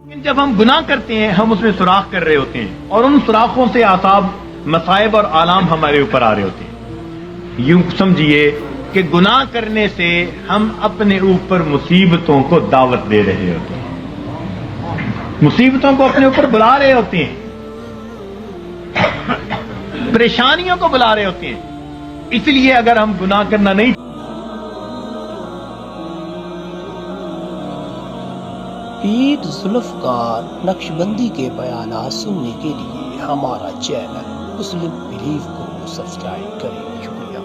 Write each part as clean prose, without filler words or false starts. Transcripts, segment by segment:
جب ہم گناہ کرتے ہیں ہم اس میں سوراخ کر رہے ہوتے ہیں اور ان سوراخوں سے آثاب مصائب اور آلام ہمارے اوپر آ رہے ہوتے ہیں. یوں سمجھیے کہ گناہ کرنے سے ہم اپنے اوپر مصیبتوں کو دعوت دے رہے ہوتے ہیں, مصیبتوں کو اپنے اوپر بلا رہے ہوتے ہیں, پریشانیوں کو بلا رہے ہوتے ہیں. اس لیے اگر ہم گناہ کرنا نہیں پیر ذوالفقار نقشبندی کے بیانات سننے کے لیے ہمارا چینل مسلم بلیف کو سبسکرائب کریں. شکریہ.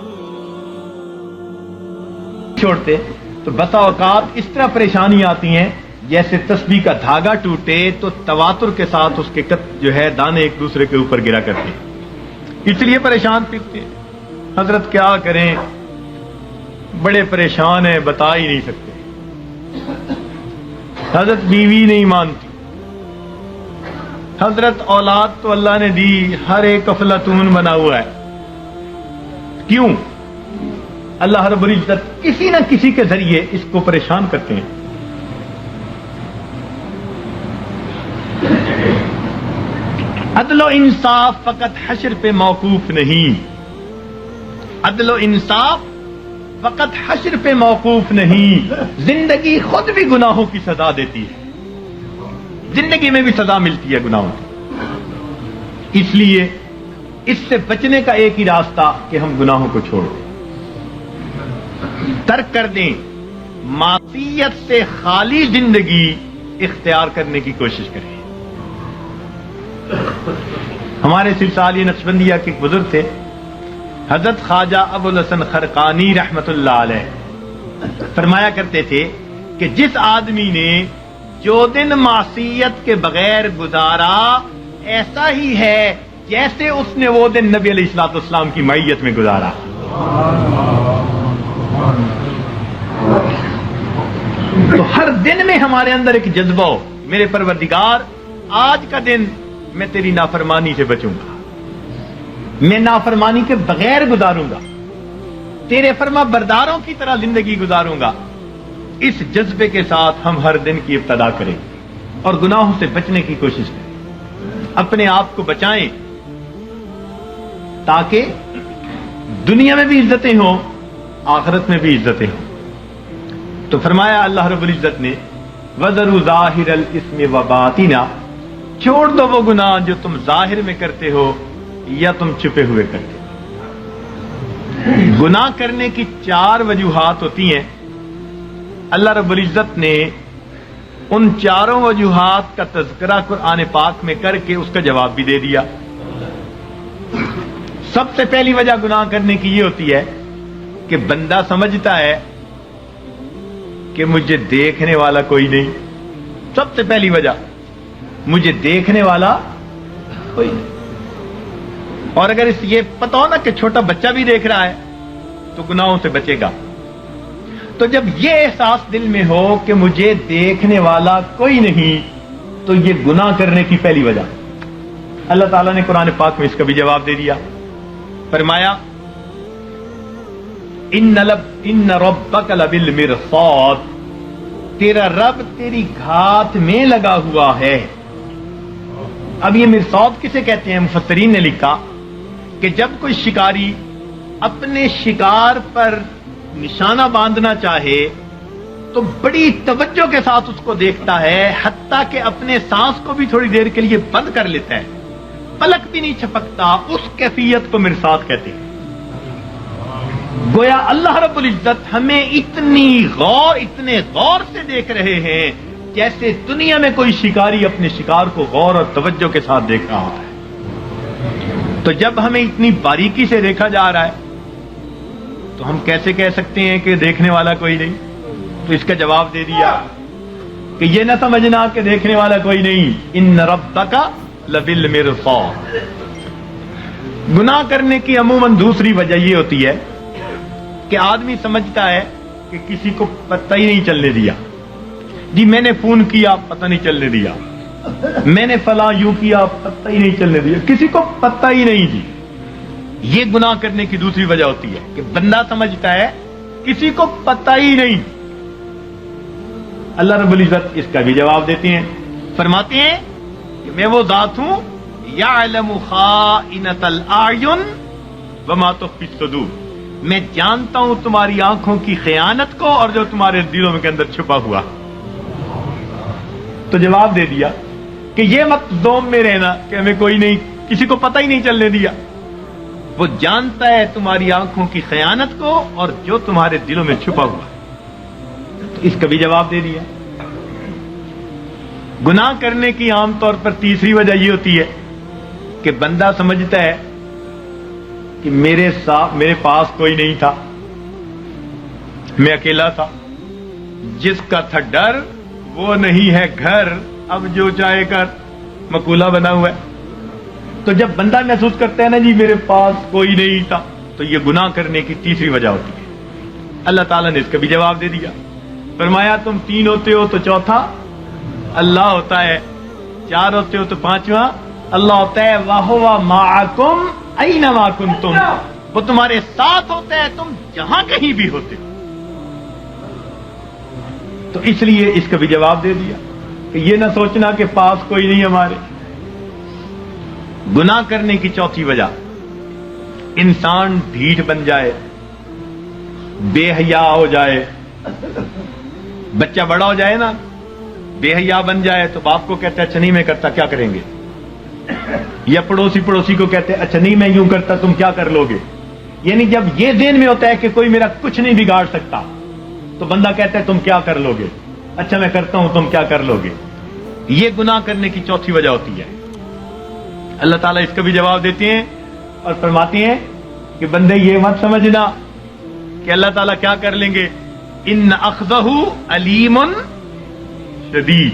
چھوڑتے تو بسا اوقات اس طرح پریشانی آتی ہیں جیسے تسبیح کا دھاگا ٹوٹے تو تواتر کے ساتھ اس کے جو ہے دانے ایک دوسرے کے اوپر گرا کرتے ہیں. اس لیے پریشان پھرتے ہیں. حضرت کیا کریں, بڑے پریشان ہیں, بتا ہی نہیں سکتے. حضرت بیوی نہیں مانتی, حضرت اولاد تو اللہ نے دی, ہر ایک افلاطون بنا ہوا ہے. کیوں؟ اللہ رب العزت کسی نہ کسی کے ذریعے اس کو پریشان کرتے ہیں. عدل و انصاف فقط حشر پہ موقوف نہیں, عدل و انصاف فقط حشر پہ موقوف نہیں, زندگی خود بھی گناہوں کی سزا دیتی ہے, زندگی میں بھی سزا ملتی ہے گناہوں کی. اس لیے اس سے بچنے کا ایک ہی راستہ کہ ہم گناہوں کو چھوڑ دیں, ترک کر دیں, معصیت سے خالی زندگی اختیار کرنے کی کوشش کریں. ہمارے سلسلہ نقشبندیہ کے ایک بزرگ تھے, حضرت خواجہ ابو الحسن خرقانی رحمت اللہ علیہ, فرمایا کرتے تھے کہ جس آدمی نے جو دن معصیت کے بغیر گزارا ایسا ہی ہے جیسے اس نے وہ دن نبی علیہ الصلوۃ والسلام کی معیت میں گزارا. تو ہر دن میں ہمارے اندر ایک جذبہ ہو, میرے پروردگار آج کا دن میں تیری نافرمانی سے بچوں گا, میں نافرمانی کے بغیر گزاروں گا, تیرے فرما برداروں کی طرح زندگی گزاروں گا. اس جذبے کے ساتھ ہم ہر دن کی ابتدا کریں اور گناہوں سے بچنے کی کوشش کریں, اپنے آپ کو بچائیں تاکہ دنیا میں بھی عزتیں ہوں, آخرت میں بھی عزتیں ہوں. تو فرمایا اللہ رب العزت نے وَذَرُوا ظَاهِرَ الْإِثْمِ وَبَاطِنَهُ, چھوڑ دو وہ گناہ جو تم ظاہر میں کرتے ہو یا تم چھپے ہوئے کرتے ہو. گناہ کرنے کی 4 وجوہات ہوتی ہیں. اللہ رب العزت نے ان 4 وجوہات کا تذکرہ قرآن پاک میں کر کے اس کا جواب بھی دے دیا. سب سے پہلی وجہ گناہ کرنے کی یہ ہوتی ہے کہ بندہ سمجھتا ہے کہ مجھے دیکھنے والا کوئی نہیں. سب سے پہلی وجہ مجھے دیکھنے والا کوئی نہیں. اور اگر اس یہ پتا ہو نا کہ چھوٹا بچہ بھی دیکھ رہا ہے تو گناہوں سے بچے گا. تو جب یہ احساس دل میں ہو کہ مجھے دیکھنے والا کوئی نہیں تو یہ گناہ کرنے کی پہلی وجہ. اللہ تعالیٰ نے قرآن پاک میں اس کا بھی جواب دے دیا. فرمایا ان ربک لبالمرصاد, تیرا رب تیری گھات میں لگا ہوا ہے. اب یہ مرصاد کسے کہتے ہیں؟ مفسرین نے لکھا کہ جب کوئی شکاری اپنے شکار پر نشانہ باندھنا چاہے تو بڑی توجہ کے ساتھ اس کو دیکھتا ہے, حتیٰ کہ اپنے سانس کو بھی تھوڑی دیر کے لیے بند کر لیتا ہے, پلک بھی نہیں چھپکتا. اس کیفیت کو مرصاد کہتے ہیں. گویا اللہ رب العزت ہمیں اتنے غور سے دیکھ رہے ہیں جیسے دنیا میں کوئی شکاری اپنے شکار کو غور اور توجہ کے ساتھ دیکھ رہا ہوتا ہے. تو جب ہمیں اتنی باریکی سے دیکھا جا رہا ہے تو ہم کیسے کہہ سکتے ہیں کہ دیکھنے والا کوئی نہیں؟ تو اس کا جواب دے دیا کہ یہ نہ سمجھنا کہ دیکھنے والا کوئی نہیں, ان ربک لبالمرصاد. گناہ کرنے کی عموماً دوسری وجہ یہ ہوتی ہے کہ آدمی سمجھتا ہے کہ کسی کو پتہ ہی نہیں چلنے دیا. جی میں نے فون کیا, پتہ نہیں چلنے دیا, میں نے فلاں یوں کیا, پتہ ہی نہیں چلنے دیا, کسی کو پتہ ہی نہیں. جی یہ گناہ کرنے کی دوسری وجہ ہوتی ہے کہ بندہ سمجھتا ہے کسی کو پتہ ہی نہیں. اللہ رب العزت اس کا بھی جواب دیتے ہیں فرماتے ہیں کہ میں وہ ذات ہوں یعلم خائنۃ الاعین وما تخفی الصدور، میں جانتا ہوں تمہاری آنکھوں کی خیانت کو اور جو تمہارے دلوں کے اندر چھپا ہوا۔ تو جواب دے دیا کہ یہ مت دوم میں رہنا کہ ہمیں کوئی نہیں، کسی کو پتہ ہی نہیں چلنے دیا۔ وہ جانتا ہے تمہاری آنکھوں کی خیانت کو اور جو تمہارے دلوں میں چھپا ہوا ہے۔ تو اس کا بھی جواب دے دیا۔ گناہ کرنے کی عام طور پر تیسری وجہ یہ ہوتی ہے کہ بندہ سمجھتا ہے کہ میرے پاس کوئی نہیں تھا، میں اکیلا تھا، جس کا تھا ڈر وہ نہیں ہے گھر، اب جو چاہے کر، مقولہ بنا ہوا ہے۔ تو جب بندہ محسوس کرتا ہے نا جی میرے پاس کوئی نہیں تھا، تو یہ گناہ کرنے کی تیسری وجہ ہوتی ہے۔ اللہ تعالیٰ نے اس کا بھی جواب دے دیا، فرمایا تم تین ہوتے ہو تو چوتھا اللہ ہوتا ہے، چار ہوتے ہو تو پانچواں اللہ ہوتا ہے۔ وَهُوَ مَعَكُمْ أَيْنَمَا كُنْتُمْ، وہ تمہارے ساتھ ہوتا ہے تم جہاں کہیں بھی ہوتے ہو۔ تو اس لیے اس کا بھی جواب دے دیا کہ یہ نہ سوچنا کہ پاس کوئی نہیں ہمارے۔ گناہ کرنے کی چوتھی وجہ، انسان ڈھیٹ بن جائے، بے حیا ہو جائے۔ بچہ بڑا ہو جائے نا، بے حیا بن جائے تو باپ کو کہتا ہے اچھا نہیں میں کرتا، کیا کریں گے؟ یا پڑوسی کو کہتے ہیں اچھا نہیں میں یوں کرتا، تم کیا کر لو گے؟ یعنی جب یہ ذہن میں ہوتا ہے کہ کوئی میرا کچھ نہیں بگاڑ سکتا تو بندہ کہتا ہے تم کیا کر لو گے؟ اچھا میں کرتا ہوں، تم کیا کر لو گے؟ یہ گناہ کرنے کی چوتھی وجہ ہوتی ہے۔ اللہ تعالیٰ اس کا بھی جواب دیتے ہیں اور فرماتے ہیں کہ بندے یہ مت سمجھنا کہ اللہ تعالیٰ کیا کر لیں گے، ان اخذہ علیم شدید،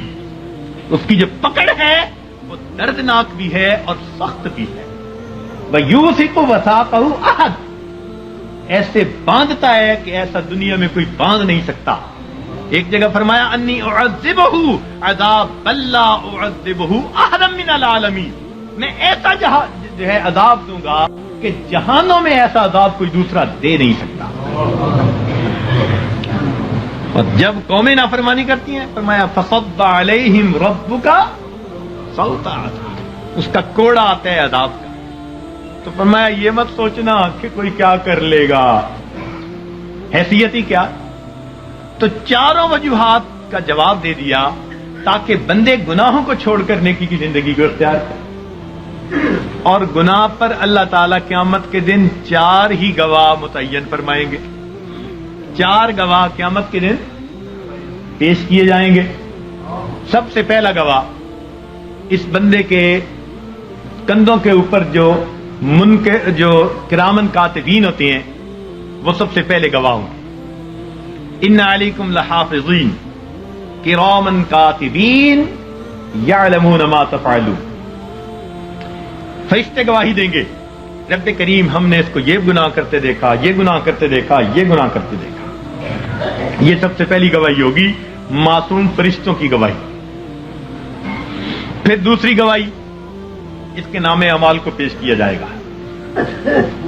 اس کی جو پکڑ ہے وہ دردناک بھی ہے اور سخت بھی ہے۔ وَيُوثِقُ وَثَاقَهُ أَحَدٌ، ایسے باندھتا ہے کہ ایسا دنیا میں کوئی باندھ نہیں سکتا۔ ایک جگہ فرمایا انی اعذبہ عذاب لا اعذبہ احدا من العالمین، میں ایسا جو ہے عذاب دوں گا کہ جہانوں میں ایسا عذاب کوئی دوسرا دے نہیں سکتا۔ اور جب قومیں نافرمانی کرتی ہیں فرمایا فصب علیہم ربک صوت عذاب، اس کا کوڑا آتا ہے عذاب کا۔ تو فرمایا یہ مت سوچنا کہ کوئی کیا کر لے گا، حیثیت ہی کیا۔ تو چاروں وجوہات کا جواب دے دیا تاکہ بندے گناہوں کو چھوڑ کر نیکی کی زندگی کو اختیار کریں۔ اور گناہ پر اللہ تعالیٰ قیامت کے دن چار ہی گواہ متعین فرمائیں گے۔ چار گواہ قیامت کے دن پیش کیے جائیں گے۔ سب سے پہلا گواہ، اس بندے کے کندھوں کے اوپر جو کرامن کاتبین ہوتے ہیں وہ سب سے پہلے گواہ ہوں گے۔ ان علیکم لحافظین کرامن کاتبین یعلمون ما تفعلون، فرشتے گواہی دیں گے رب کریم ہم نے اس کو یہ گناہ کرتے دیکھا، یہ گناہ کرتے دیکھا، یہ گناہ کرتے دیکھا۔ یہ سب سے پہلی گواہی ہوگی، معصوم فرشتوں کی گواہی۔ پھر دوسری گواہی، اس کے نام اعمال کو پیش کیا جائے گا۔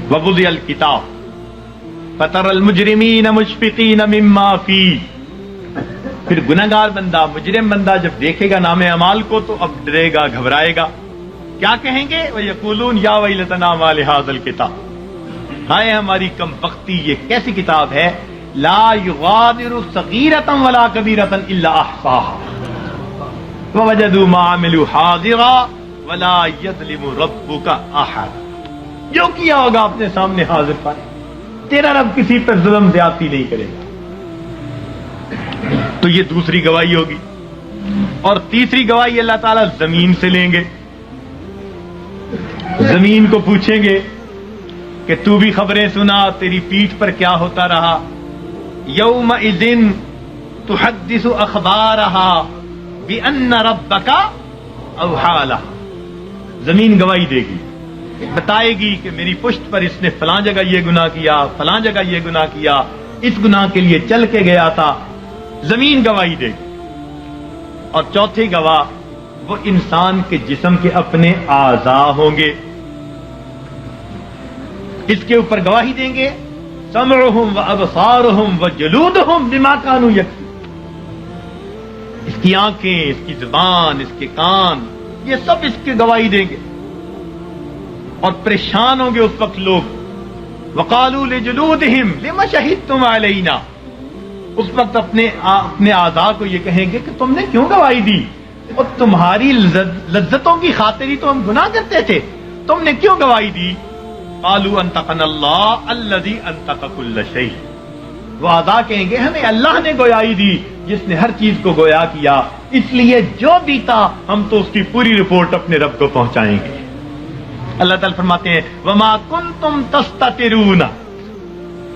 وَوُضِعَ الْكِتَابُ فَتَرَى الْمُجْرِمِينَ مُشْفِقِينَ مِمَّا فِيهِ، پھر گنہگار بندہ، مجرم بندہ جب دیکھے گا نام اعمال کو تو اب ڈرے گا، گھبرائے گا۔ کیا کہیں گے؟ وَيَقُولُونَ يَا وَيْلَتَنَا مَا لِهَٰذَا الْكِتَابِ، ہائے ہماری کم بختی، یہ کیسی کتاب ہے، لا يغادر صغیرة ولا کبیرة الا احصاها ووجدوا ما عملوا حاضرا ولا يظلم ربك احد، جو کیا ہوگا اپنے سامنے حاضر پائے، تیرا رب کسی پر ظلم زیادتی نہیں کرے گا۔ تو یہ دوسری گواہی ہوگی۔ اور تیسری گواہی اللہ تعالیٰ زمین سے لیں گے، زمین کو پوچھیں گے کہ تو بھی خبریں سنا، تیری پیٹھ پر کیا ہوتا رہا۔ یومئذ تحدث اخبارها بان ربک اوحی لها، زمین گواہی دے گی، بتائے گی کہ میری پشت پر اس نے فلاں جگہ یہ گناہ کیا، فلاں جگہ یہ گناہ کیا، اس گناہ کے لیے چل کے گیا تھا، زمین گواہی دے گی۔ اور چوتھے گواہ وہ انسان کے جسم کے اپنے اعضاء ہوں گے، اس کے اوپر گواہی دیں گے سمعهم وابصارهم وجلودهم بما كانوا يكسبون، اس کی آنکھیں، اس کی زبان، اس کے کان، یہ سب اس کی گواہی دیں گے. اور پریشان ہوں گے اس وقت لوگ. وقالوا لجلودہم لما شہدتم علینا، اس وقت اپنے اعضاء کو یہ کہیں گے کہ تم نے کیوں گواہی دی، اور تمہاری لذتوں کی خاطر ہی تو ہم گناہ کرتے تھے، تم نے کیوں گواہی دی؟ قالوا انطقنا اللہ الذی انطق کل شیء، وہ اعضاء کہیں گے ہمیں اللہ نے گویائی دی جس نے ہر چیز کو گویا کیا، اس لیے جو بیتا ہم تو اس کی پوری رپورٹ اپنے رب کو پہنچائیں گے. اللہ تعالیٰ فرماتے ہیں وما کنتم تستترون،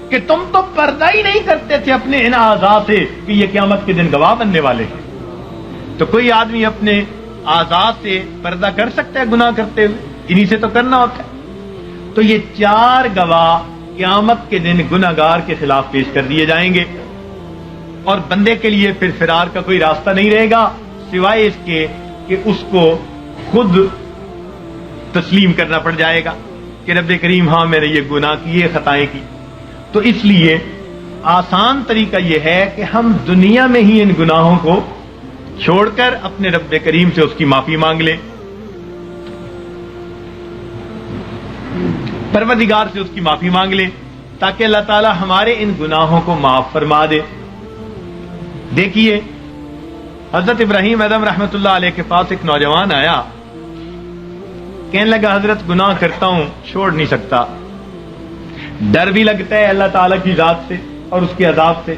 کہ تم تو پردہ ہی نہیں کرتے تھے اپنے ان اعضاء سے کہ یہ قیامت کے دن گواہ بننے والے ہیں. تو کوئی آدمی اپنے اعضاء سے پردہ کر سکتا ہے گناہ کرتے ہوئے؟ انہی سے تو کرنا ہوتا ہے. تو یہ 4 گواہ قیامت کے دن گناہگار کے خلاف پیش کر دیے جائیں گے، اور بندے کے لیے پھر فرار کا کوئی راستہ نہیں رہے گا سوائے اس کے کہ اس کو خود تسلیم کرنا پڑ جائے گا کہ رب کریم ہاں میں نے یہ گناہ کیے، خطائیں کی. تو اس لیے آسان طریقہ یہ ہے کہ ہم دنیا میں ہی ان گناہوں کو چھوڑ کر اپنے رب کریم سے اس کی معافی مانگ لیں، پروردگار سے اس کی معافی مانگ لیں، تاکہ اللہ تعالی ہمارے ان گناہوں کو معاف فرما دے. دیکھیے حضرت ابراہیم ادم رحمت اللہ علیہ کے پاس ایک نوجوان آیا، کہنے لگا حضرت گناہ کرتا ہوں، چھوڑ نہیں سکتا، ڈر بھی لگتا ہے اللہ تعالیٰ کی ذات سے اور اس کے عذاب سے،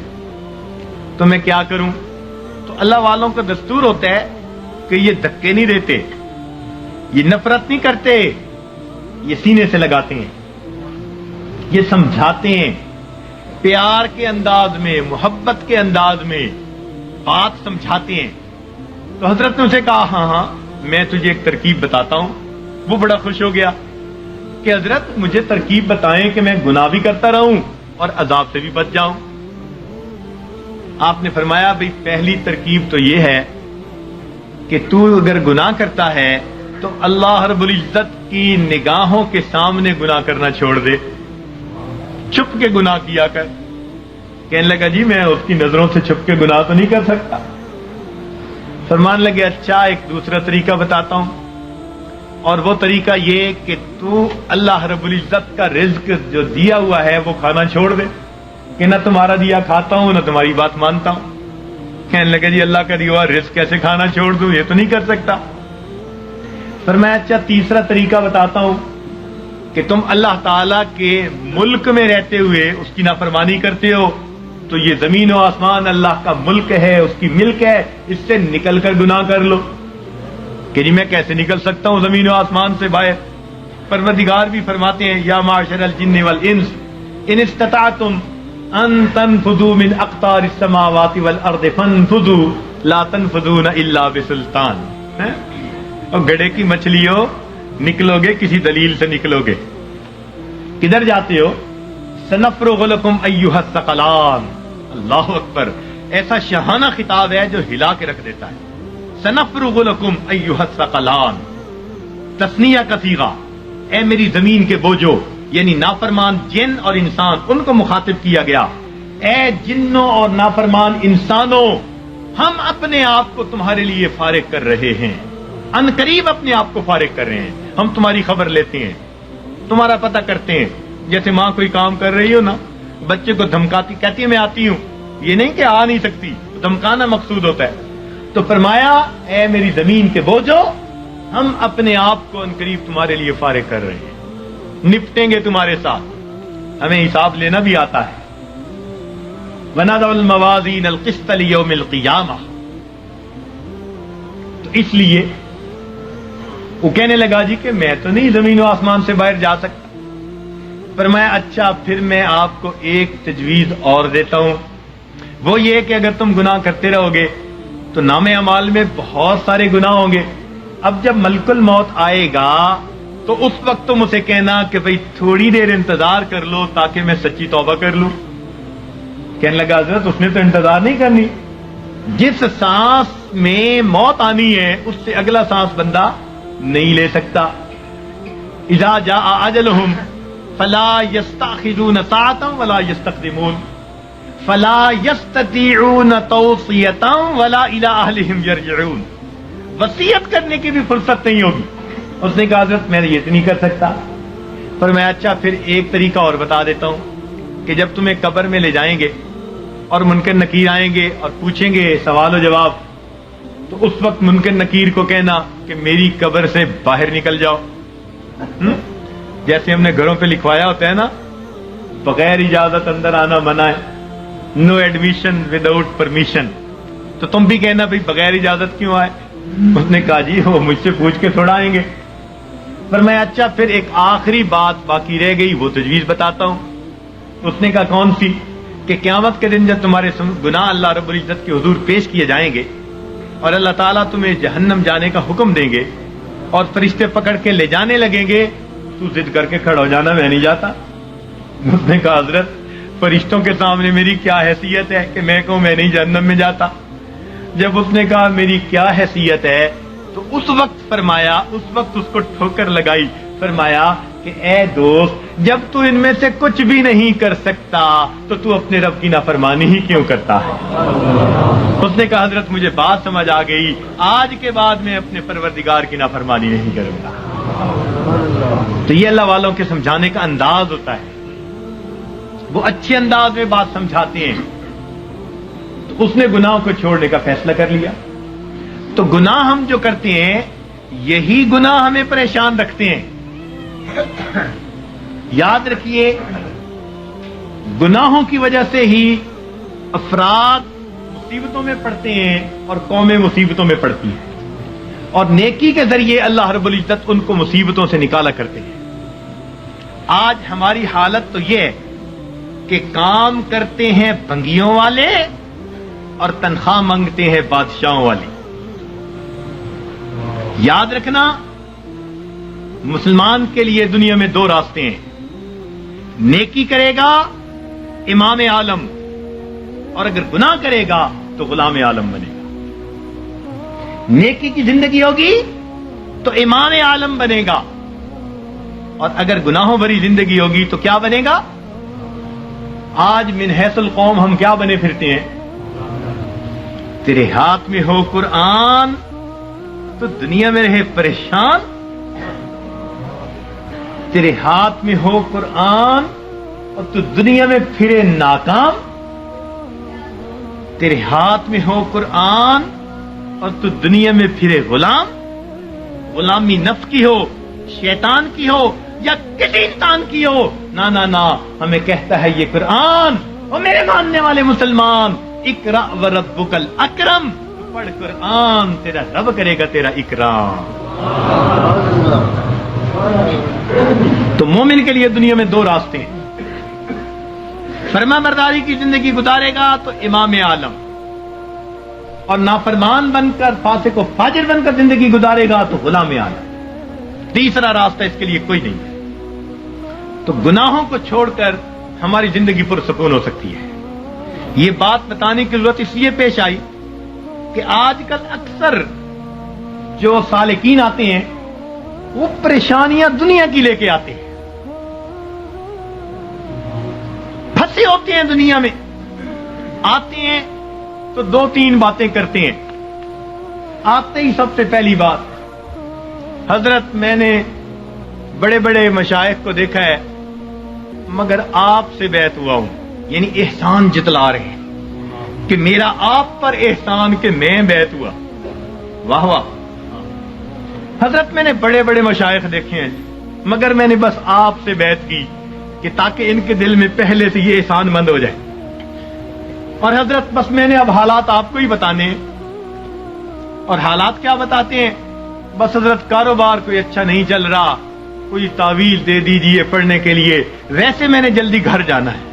تو میں کیا کروں؟ تو اللہ والوں کا دستور ہوتا ہے کہ یہ دھکے نہیں دیتے، یہ نفرت نہیں کرتے، یہ سینے سے لگاتے ہیں، یہ سمجھاتے ہیں، پیار کے انداز میں، محبت کے انداز میں بات سمجھاتے ہیں. تو حضرت نے اسے کہا ہاں ہاں میں تجھے ایک ترکیب بتاتا ہوں. وہ بڑا خوش ہو گیا کہ حضرت مجھے ترکیب بتائیں کہ میں گناہ بھی کرتا رہوں اور عذاب سے بھی بچ جاؤں. آپ نے فرمایا بھئی پہلی ترکیب تو یہ ہے کہ تو اگر گناہ کرتا ہے تو اللہ رب العزت کی نگاہوں کے سامنے گناہ کرنا چھوڑ دے، چھپ کے گناہ کیا کر. کہنے لگا جی میں اس کی نظروں سے چھپ کے گناہ تو نہیں کر سکتا. فرمان لگے اچھا ایک دوسرا طریقہ بتاتا ہوں، اور وہ طریقہ یہ کہ تو اللہ رب العزت کا رزق جو دیا ہوا ہے وہ کھانا چھوڑ دے، کہ نہ تمہارا دیا کھاتا ہوں نہ تمہاری بات مانتا ہوں. کہنے لگے جی اللہ کا دیا ہوا رزق کیسے کھانا چھوڑ دوں، یہ تو نہیں کر سکتا. فرمایا اچھا تیسرا طریقہ بتاتا ہوں کہ تم اللہ تعالی کے ملک میں رہتے ہوئے اس کی نافرمانی کرتے ہو، تو یہ زمین و آسمان اللہ کا ملک ہے، اس کی ملک ہے، اس سے نکل کر گناہ کر لو. کہ جی میں کیسے نکل سکتا ہوں زمین و آسمان سے باہر؟ پروردگار بھی فرماتے ہیں یا معاشر الجن والانس ان استطعتم ان تنفذوا من اقطار السماوات والارض فانفذوا لا تنفذون الا بسلطان. اور گڑھے کی مچھلی ہو، نکلو گے کسی دلیل سے نکلو گے. کدھر جاتے ہو؟ سنفرغ لکم ایھا الثقلان. اللہ اکبر، ایسا شاہانہ خطاب ہے جو ہلا کے رکھ دیتا ہے. سنفرغ لکم ایھا الثقلان، تثنیہ کا صیغہ، اے میری زمین کے بوجھو، یعنی نافرمان جن اور انسان، ان کو مخاطب کیا گیا. اے جنوں اور نافرمان انسانوں، ہم اپنے آپ کو تمہارے لیے فارغ کر رہے ہیں، ان قریب اپنے آپ کو فارغ کر رہے ہیں. ہم تمہاری خبر لیتے ہیں، تمہارا پتہ کرتے ہیں. جیسے ماں کوئی کام کر رہی ہو نا، بچے کو دھمکاتی، کہتی ہے میں آتی ہوں، یہ نہیں کہ آ نہیں سکتی، دھمکانا مقصود ہوتا ہے. تو فرمایا اے میری زمین کے بوجھو، ہم اپنے آپ کو ان قریب تمہارے لیے فارغ کر رہے ہیں، نپٹیں گے تمہارے ساتھ، ہمیں حساب لینا بھی آتا ہے. وَنَضَعُ الْمَوَازِينَ الْقِسْطَ لِيَوْمِ الْقِيَامَةِ. تو اس لیے وہ کہنے لگا جی کہ میں تو نہیں زمین و آسمان سے باہر جا سکتا. فرمایا اچھا پھر میں آپ کو ایک تجویز اور دیتا ہوں، وہ یہ کہ اگر تم گناہ کرتے رہو گے تو نام اعمال میں بہت سارے گناہ ہوں گے. اب جب ملک الموت آئے گا تو اس وقت تم اسے کہنا کہ بھئی تھوڑی دیر انتظار کر لو تاکہ میں سچی توبہ کر لوں. کہنے لگا حضرت اس نے تو انتظار نہیں کرنی، جس سانس میں موت آنی ہے اس سے اگلا سانس بندہ نہیں لے سکتا. اذا جاء اجلهم فلا يستأخرون ساعة ولا يستقدمون. فلا یستطیعون توصیۃ ولا الی اہلہم یرجعون، وصیت کرنے کی بھی فرصت نہیں ہوگی۔ اس نے کہا حضرت میں یہ تو نہیں کر سکتا۔ پر میں اچھا پھر ایک طریقہ اور بتا دیتا ہوں کہ جب تمہیں قبر میں لے جائیں گے اور منکر نکیر آئیں گے اور پوچھیں گے سوال و جواب، تو اس وقت منکر نکیر کو کہنا کہ میری قبر سے باہر نکل جاؤ۔ جیسے ہم نے گھروں پہ لکھوایا ہوتا ہے نا، بغیر اجازت اندر آنا منع ہے، نو ایڈمیشن وداؤٹ پرمیشن، تو تم بھی کہنا بھائی بغیر اجازت کیوں آئے؟ اس نے کہا جی وہ مجھ سے پوچھ کے تھوڑا آئیں گے۔ پر میں اچھا پھر ایک آخری بات باقی رہ گئی، وہ تجویز بتاتا ہوں۔ اس نے کہا کون سی؟ کہ قیامت کے دن جب تمہارے گناہ اللہ رب العزت کے حضور پیش کیے جائیں گے اور اللہ تعالیٰ تمہیں جہنم جانے کا حکم دیں گے اور فرشتے پکڑ کے لے جانے لگیں گے، تو ضد کر کے کھڑا ہو جانا میں نہیں جاتا۔ اس نے کہا حضرت فرشتوں کے سامنے میری کیا حیثیت ہے کہ میں کہوں میں نہیں جہنم میں جاتا؟ جب اس نے کہا میری کیا حیثیت ہے، تو اس وقت فرمایا، اس وقت اس کو ٹھوکر لگائی، فرمایا کہ اے دوست جب تو ان میں سے کچھ بھی نہیں کر سکتا تو اپنے رب کی نافرمانی ہی کیوں کرتا ہے؟ اس نے کہا حضرت مجھے بات سمجھ آ گئی، آج کے بعد میں اپنے پروردگار کی نافرمانی نہیں کروں گا۔ تو یہ اللہ والوں کے سمجھانے کا انداز ہوتا ہے، وہ اچھے انداز میں بات سمجھاتے ہیں۔ تو اس نے گناہوں کو چھوڑنے کا فیصلہ کر لیا۔ تو گناہ ہم جو کرتے ہیں یہی گناہ ہمیں پریشان رکھتے ہیں۔ یاد رکھیے گناہوں کی وجہ سے ہی افراد مصیبتوں میں پڑتے ہیں اور قومیں مصیبتوں میں پڑتی ہیں، اور نیکی کے ذریعے اللہ رب العزت ان کو مصیبتوں سے نکالا کرتے ہیں۔ آج ہماری حالت تو یہ ہے کہ کام کرتے ہیں بنگیوں والے اور تنخواہ مانگتے ہیں بادشاہوں والے۔ یاد رکھنا مسلمان کے لیے دنیا میں دو راستے ہیں، نیکی کرے گا امام عالم، اور اگر گناہ کرے گا تو غلام عالم بنے گا۔ نیکی کی زندگی ہوگی تو امام عالم بنے گا، اور اگر گناہوں بھری زندگی ہوگی تو کیا بنے گا؟ آج من حیث القوم ہم کیا بنے پھرتے ہیں؟ تیرے ہاتھ میں ہو قرآن تو دنیا میں رہے پریشان، تیرے ہاتھ میں ہو قرآن اور تو دنیا میں پھرے ناکام، تیرے ہاتھ میں ہو قرآن اور تو دنیا میں پھرے غلام، غلامی نفس کی ہو، شیطان کی ہو یا کسی انسان کی ہو، نا نا نا، ہمیں کہتا ہے یہ قرآن، اور میرے ماننے والے مسلمان، اقرأ وربک الاکرم، پڑھ قرآن تیرا رب کرے گا تیرا اکرام۔ تو مومن کے لیے دنیا میں دو راستے ہیں، فرما برداری کی زندگی گزارے گا تو امام عالم، اور نافرمان بن کر فاسق و فاجر بن کر زندگی گزارے گا تو غلام عالم۔ تیسرا راستہ اس کے لیے کوئی نہیں ہے۔ تو گناہوں کو چھوڑ کر ہماری زندگی پرسکون ہو سکتی ہے۔ یہ بات بتانے کی ضرورت اس لیے پیش آئی کہ آج کل اکثر جو سالکین آتے ہیں وہ پریشانیاں دنیا کی لے کے آتے ہیں، پھنسے ہوتے ہیں دنیا میں، آتے ہیں تو دو تین باتیں کرتے ہیں۔ آتے ہی سب سے پہلی بات، حضرت میں نے بڑے بڑے مشائخ کو دیکھا ہے مگر آپ سے بیعت ہوا ہوں، یعنی احسان جتلا رہے ہیں کہ میرا آپ پر احسان کہ میں بیعت ہوا۔ واہ واہ، حضرت میں نے بڑے بڑے مشائخ دیکھے ہیں مگر میں نے بس آپ سے بیعت کی کہ تاکہ ان کے دل میں پہلے سے یہ احسان مند ہو جائے۔ اور حضرت بس میں نے اب حالات آپ کو ہی بتانے ہیں، اور حالات کیا بتاتے ہیں؟ بس حضرت کاروبار کوئی اچھا نہیں چل رہا، کوئی تعویذ دے دیجئے پڑھنے کے لیے، ویسے میں نے جلدی گھر جانا ہے۔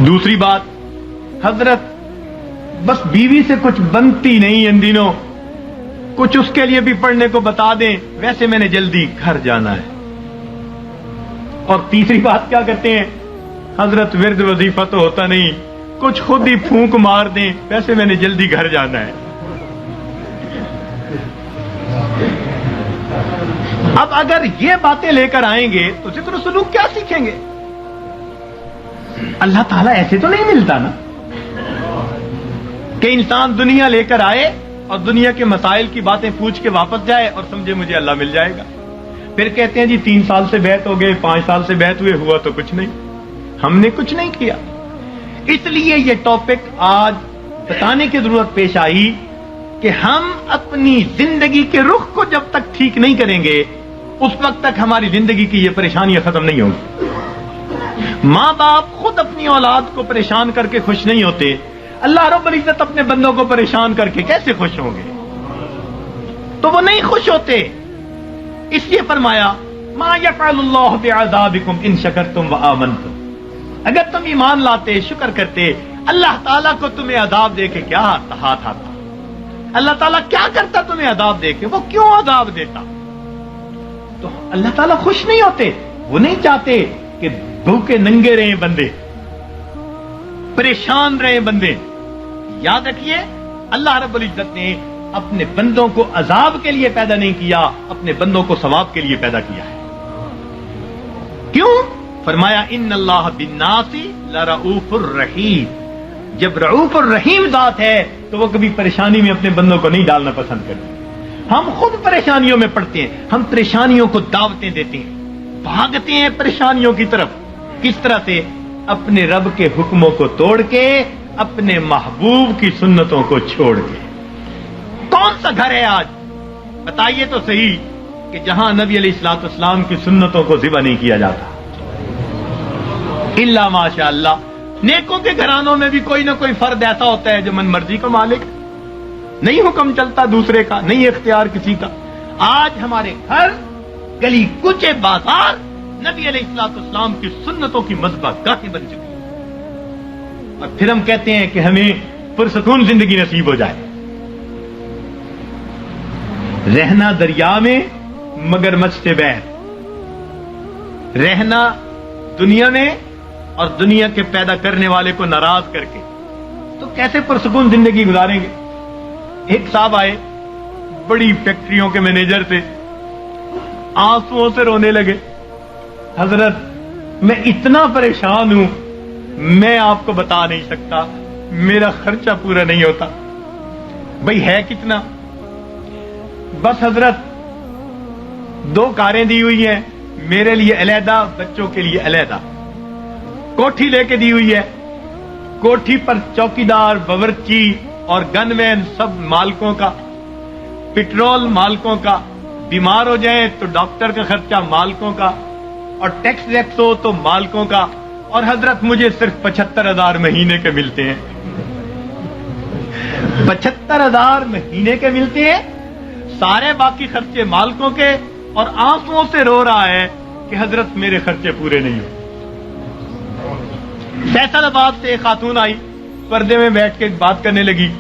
دوسری بات، حضرت بس بیوی سے کچھ بنتی نہیں ان دنوں، کچھ اس کے لیے بھی پڑھنے کو بتا دیں، ویسے میں نے جلدی گھر جانا ہے۔ اور تیسری بات کیا کرتے ہیں؟ حضرت ورد وظیفہ تو ہوتا نہیں، کچھ خود ہی پھونک مار دیں، ویسے میں نے جلدی گھر جانا ہے۔ اب اگر یہ باتیں لے کر آئیں گے تو ذکر و سلوک کیا سیکھیں گے؟ اللہ تعالیٰ ایسے تو نہیں ملتا نا کہ انسان دنیا لے کر آئے اور دنیا کے مسائل کی باتیں پوچھ کے واپس جائے اور سمجھے مجھے اللہ مل جائے گا. پھر کہتے ہیں جی 3 سال سے بیعت ہو گئے، 5 سال سے بیعت ہوئے، ہوا تو کچھ نہیں، ہم نے کچھ نہیں کیا. اس لیے یہ ٹاپک آج بتانے کی ضرورت پیش آئی کہ ہم اپنی زندگی کے رخ کو جب تک ٹھیک نہیں کریں گے اس وقت تک ہماری زندگی کی یہ پریشانیاں ختم نہیں ہوں گی. ماں باپ خود اپنی اولاد کو پریشان کر کے خوش نہیں ہوتے، اللہ رب العزت اپنے بندوں کو پریشان کر کے کیسے خوش ہوں گے؟ تو وہ نہیں خوش ہوتے. اس لیے فرمایا ما یفعل اللہ بعذابکم ان شکرتم وآمنتم. اگر تم ایمان لاتے، شکر کرتے، اللہ تعالیٰ کو تمہیں عذاب دے کے کیا ہاتھ آتا؟ اللہ تعالیٰ کیا کرتا تمہیں عذاب دے کے؟ وہ کیوں عذاب دیتا؟ تو اللہ تعالیٰ خوش نہیں ہوتے، وہ نہیں چاہتے کہ بھوکے ننگے رہیں بندے، پریشان رہیں بندے. یاد رکھیے اللہ رب العزت نے اپنے بندوں کو عذاب کے لیے پیدا نہیں کیا، اپنے بندوں کو ثواب کے لیے پیدا کیا ہے. کیوں؟ فرمایا ان اللہ بالناس لرؤوف الرحیم. جب رؤوف الرحیم ذات ہے تو وہ کبھی پریشانی میں اپنے بندوں کو نہیں ڈالنا پسند کرتے. ہم خود پریشانیوں میں پڑتے ہیں، ہم پریشانیوں کو دعوتیں دیتے ہیں، بھاگتے ہیں پریشانیوں کی طرف. کس طرح سے؟ اپنے رب کے حکموں کو توڑ کے، اپنے محبوب کی سنتوں کو چھوڑ کے. کون سا گھر ہے آج بتائیے تو صحیح کہ جہاں نبی علیہ الصلوۃ والسلام کی سنتوں کو ذبح نہیں کیا جاتا؟ الا ماشاء اللہ. نیکوں کے گھرانوں میں بھی کوئی نہ کوئی فرد ایسا ہوتا ہے جو من مرضی کا مالک، نہیں حکم چلتا دوسرے کا، نہیں اختیار کسی کا. آج ہمارے گھر، گلی کوچے، بازار نبی علیہ الصلوۃ والسلام کی سنتوں کی مذبح گاہیں بن چکی ہیں. اور پھر ہم کہتے ہیں کہ ہمیں پرسکون زندگی نصیب ہو جائے. رہنا دریا میں مگر مچھ سے بہر، رہنا دنیا میں اور دنیا کے پیدا کرنے والے کو ناراض کر کے، تو کیسے پرسکون زندگی گزاریں گے؟ ایک صاحب آئے، بڑی فیکٹریوں کے مینیجر تھے، آنسوؤں سے رونے لگے. حضرت میں اتنا پریشان ہوں، میں آپ کو بتا نہیں سکتا، میرا خرچہ پورا نہیں ہوتا. بھئی ہے کتنا؟ بس حضرت 2 کاریں دی ہوئی ہیں، میرے لیے علیحدہ، بچوں کے لیے علیحدہ. کوٹھی لے کے دی ہوئی ہے، کوٹھی پر چوکیدار، باورچی اور گن مین سب مالکوں کا، پٹرول مالکوں کا، بیمار ہو جائیں تو ڈاکٹر کا خرچہ مالکوں کا، اور ٹیکس ویکس ہو تو مالکوں کا. اور حضرت مجھے صرف 75,000 مہینے کے ملتے ہیں. 75,000 مہینے کے ملتے ہیں، سارے باقی خرچے مالکوں کے، اور آنسوؤں سے رو رہا ہے کہ حضرت میرے خرچے پورے نہیں ہوئے. فیصل آباد سے ایک خاتون آئی، پردے میں بیٹھ کے بات کرنے لگی،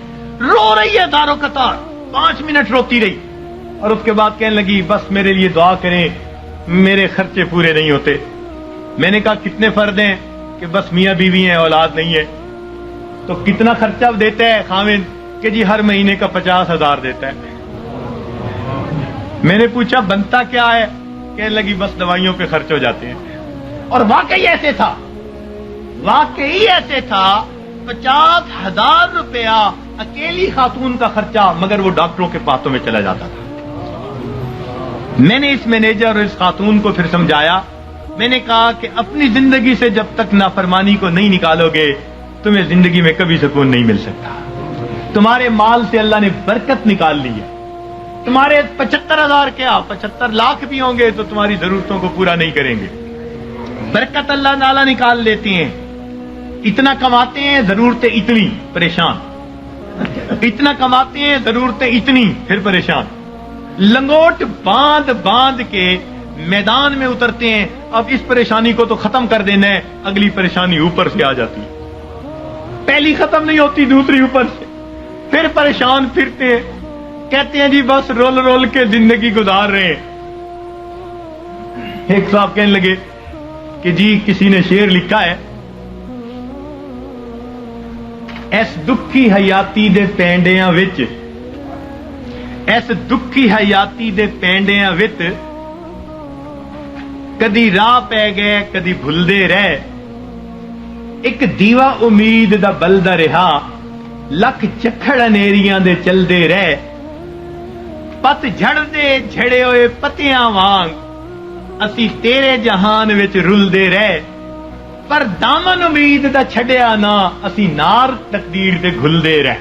رو رہی ہے دارو قطار، 5 منٹ روتی رہی، اور اس کے بعد کہنے لگی بس میرے لیے دعا کریں، میرے خرچے پورے نہیں ہوتے. میں نے کہا کتنے فرد ہیں؟ کہ بس میاں بیوی ہیں، اولاد نہیں ہے. تو کتنا خرچہ دیتا ہے خاوند؟ کہ جی ہر مہینے کا 50,000 دیتا ہے. میں نے پوچھا بنتا کیا ہے؟ کہنے لگی بس دوائیوں پہ خرچ ہو جاتے ہیں. اور واقعی ایسے تھا، واقعی ایسے تھا. 50,000 روپیہ اکیلی خاتون کا خرچہ، مگر وہ ڈاکٹروں کے پاتوں میں چلا جاتا تھا. میں نے اس مینیجر اور اس خاتون کو پھر سمجھایا. میں نے کہا کہ اپنی زندگی سے جب تک نافرمانی کو نہیں نکالو گے تمہیں زندگی میں کبھی سکون نہیں مل سکتا. تمہارے مال سے اللہ نے برکت نکال لی ہے. تمہارے 75,000 کیا 75 لاکھ بھی ہوں گے تو تمہاری ضرورتوں کو پورا نہیں کریں گے. برکت اللہ تعالیٰ نکال لیتے ہیں. اتنا کماتے ہیں ضرورتیں اتنی، پریشان. اتنا کماتے ہیں ضرورتیں اتنی، پھر پریشان. لنگوٹ باندھ باندھ کے میدان میں اترتے ہیں. اب اس پریشانی کو تو ختم کر دینا ہے، اگلی پریشانی اوپر سے آ جاتی ہے. پہلی ختم نہیں ہوتی، دوسری اوپر سے، پھر پریشان پھرتے ہیں. کہتے ہیں جی بس رول رول کے زندگی گزار رہے ہیں. ایک صاحب کہنے لگے کہ جی کسی نے شعر لکھا ہے، ایس دکھی حیاتی دے پینڈیاں وچ، ایس دکھی حیاتی دے پینڈیاں وچ کدی راہ پہ گئے کدی بھلدے رہ، ایک دیوا امید دا بلدا رہا لکھ چکھڑ انیریاں دے چلدے رہ پت جھڑ دے جھڑے ہوئے پتیاں وانگ اسی تیرے جہان وچ رلدے رہ پر دامن امید دا چھڈیا نہ اسی نار تقدیر دے گھلدے رہ.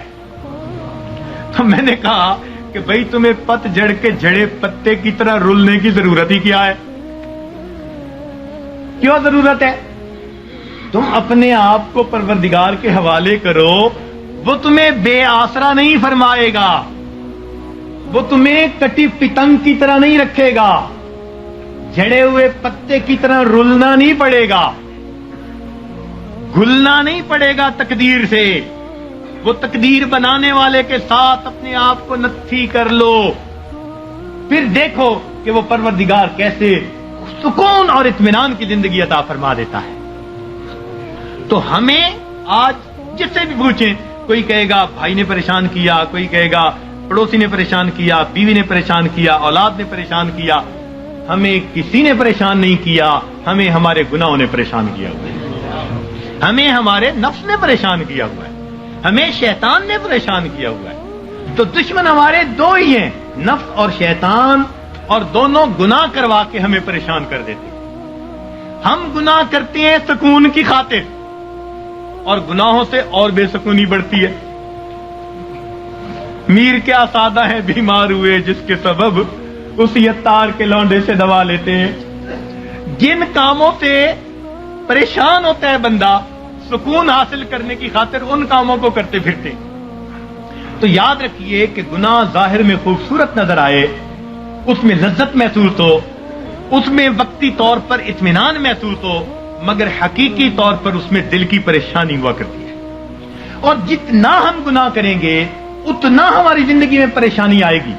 تو میں نے کہا کہ بھئی تمہیں پت جھڑ کے جھڑے پتے کی طرح رلنے کی ضرورت ہی کیا ہے؟ کیوں ضرورت ہے؟ تم اپنے آپ کو پروردگار کے حوالے کرو، وہ تمہیں بے آسرا نہیں فرمائے گا، وہ تمہیں کٹی پتنگ کی طرح نہیں رکھے گا، جھڑے ہوئے پتے کی طرح رلنا نہیں پڑے گا، گھلنا نہیں پڑے گا تقدیر سے. وہ تقدیر بنانے والے کے ساتھ اپنے آپ کو نتھی کر لو، پھر دیکھو کہ وہ پروردگار کیسے سکون اور اطمینان کی زندگی عطا فرما دیتا ہے. تو ہمیں آج جس سے بھی پوچھیں، کوئی کہے گا بھائی نے پریشان کیا، کوئی کہے گا پڑوسی نے پریشان کیا، بیوی نے پریشان کیا، اولاد نے پریشان کیا. ہمیں کسی نے پریشان نہیں کیا، ہمیں ہمارے گناہوں نے پریشان کیا ہوا ہے، ہمیں ہمارے نفس نے پریشان کیا ہوا ہے، ہمیں شیطان نے پریشان کیا ہوا ہے. تو دشمن ہمارے دو ہی ہیں، نفس اور شیطان، اور دونوں گناہ کروا کے ہمیں پریشان کر دیتے ہیں. ہم گناہ کرتے ہیں سکون کی خاطر، اور گناہوں سے اور بے سکونی بڑھتی ہے. میر کیا سادہ ہے بیمار ہوئے جس کے سبب اسی عطار کے لونڈے سے دوا لیتے ہیں. جن کاموں سے پریشان ہوتا ہے بندہ سکون حاصل کرنے کی خاطر ان کاموں کو کرتے پھرتے. تو یاد رکھیے کہ گناہ ظاہر میں خوبصورت نظر آئے، اس میں لذت محسوس ہو، اس میں وقتی طور پر اطمینان محسوس ہو، مگر حقیقی طور پر اس میں دل کی پریشانی ہوا کرتی ہے. اور جتنا ہم گناہ کریں گے اتنا ہماری زندگی میں پریشانی آئے گی.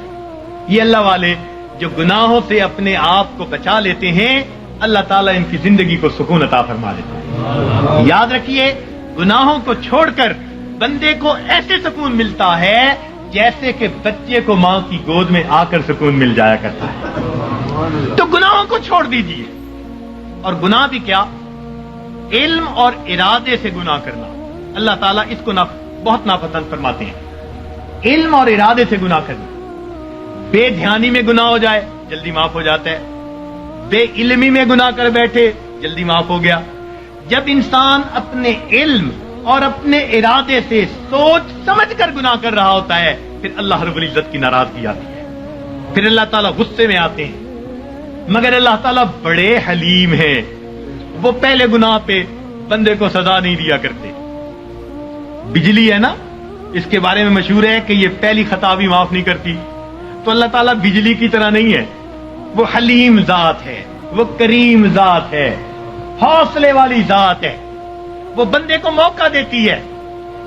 یہ اللہ والے جو گناہوں سے اپنے آپ کو بچا لیتے ہیں، اللہ تعالیٰ ان کی زندگی کو سکون عطا فرما دیتا ہے. یاد رکھیے گناہوں کو چھوڑ کر بندے کو ایسے سکون ملتا ہے جیسے کہ بچے کو ماں کی گود میں آ کر سکون مل جایا کرتا ہے. تو گناہوں کو چھوڑ دیجیے. اور گناہ بھی کیا؟ علم اور ارادے سے گناہ کرنا، اللہ تعالیٰ اس کو بہت ناپسند فرماتے ہیں. علم اور ارادے سے گناہ کرنا. بے دھیانی میں گناہ ہو جائے جلدی معاف ہو جاتا ہے، بے علمی میں گناہ کر بیٹھے جلدی معاف ہو گیا. جب انسان اپنے علم اور اپنے ارادے سے سوچ سمجھ کر گناہ کر رہا ہوتا ہے، پھر اللہ رب العزت کی ناراضگی آتی ہے، پھر اللہ تعالیٰ غصے میں آتے ہیں. مگر اللہ تعالیٰ بڑے حلیم ہیں، وہ پہلے گناہ پہ بندے کو سزا نہیں دیا کرتے. بجلی ہے نا، اس کے بارے میں مشہور ہے کہ یہ پہلی خطا بھی معاف نہیں کرتی. تو اللہ تعالیٰ بجلی کی طرح نہیں ہے، وہ حلیم ذات ہے، وہ کریم ذات ہے، حوصلے والی ذات ہے. وہ بندے کو موقع دیتی ہے،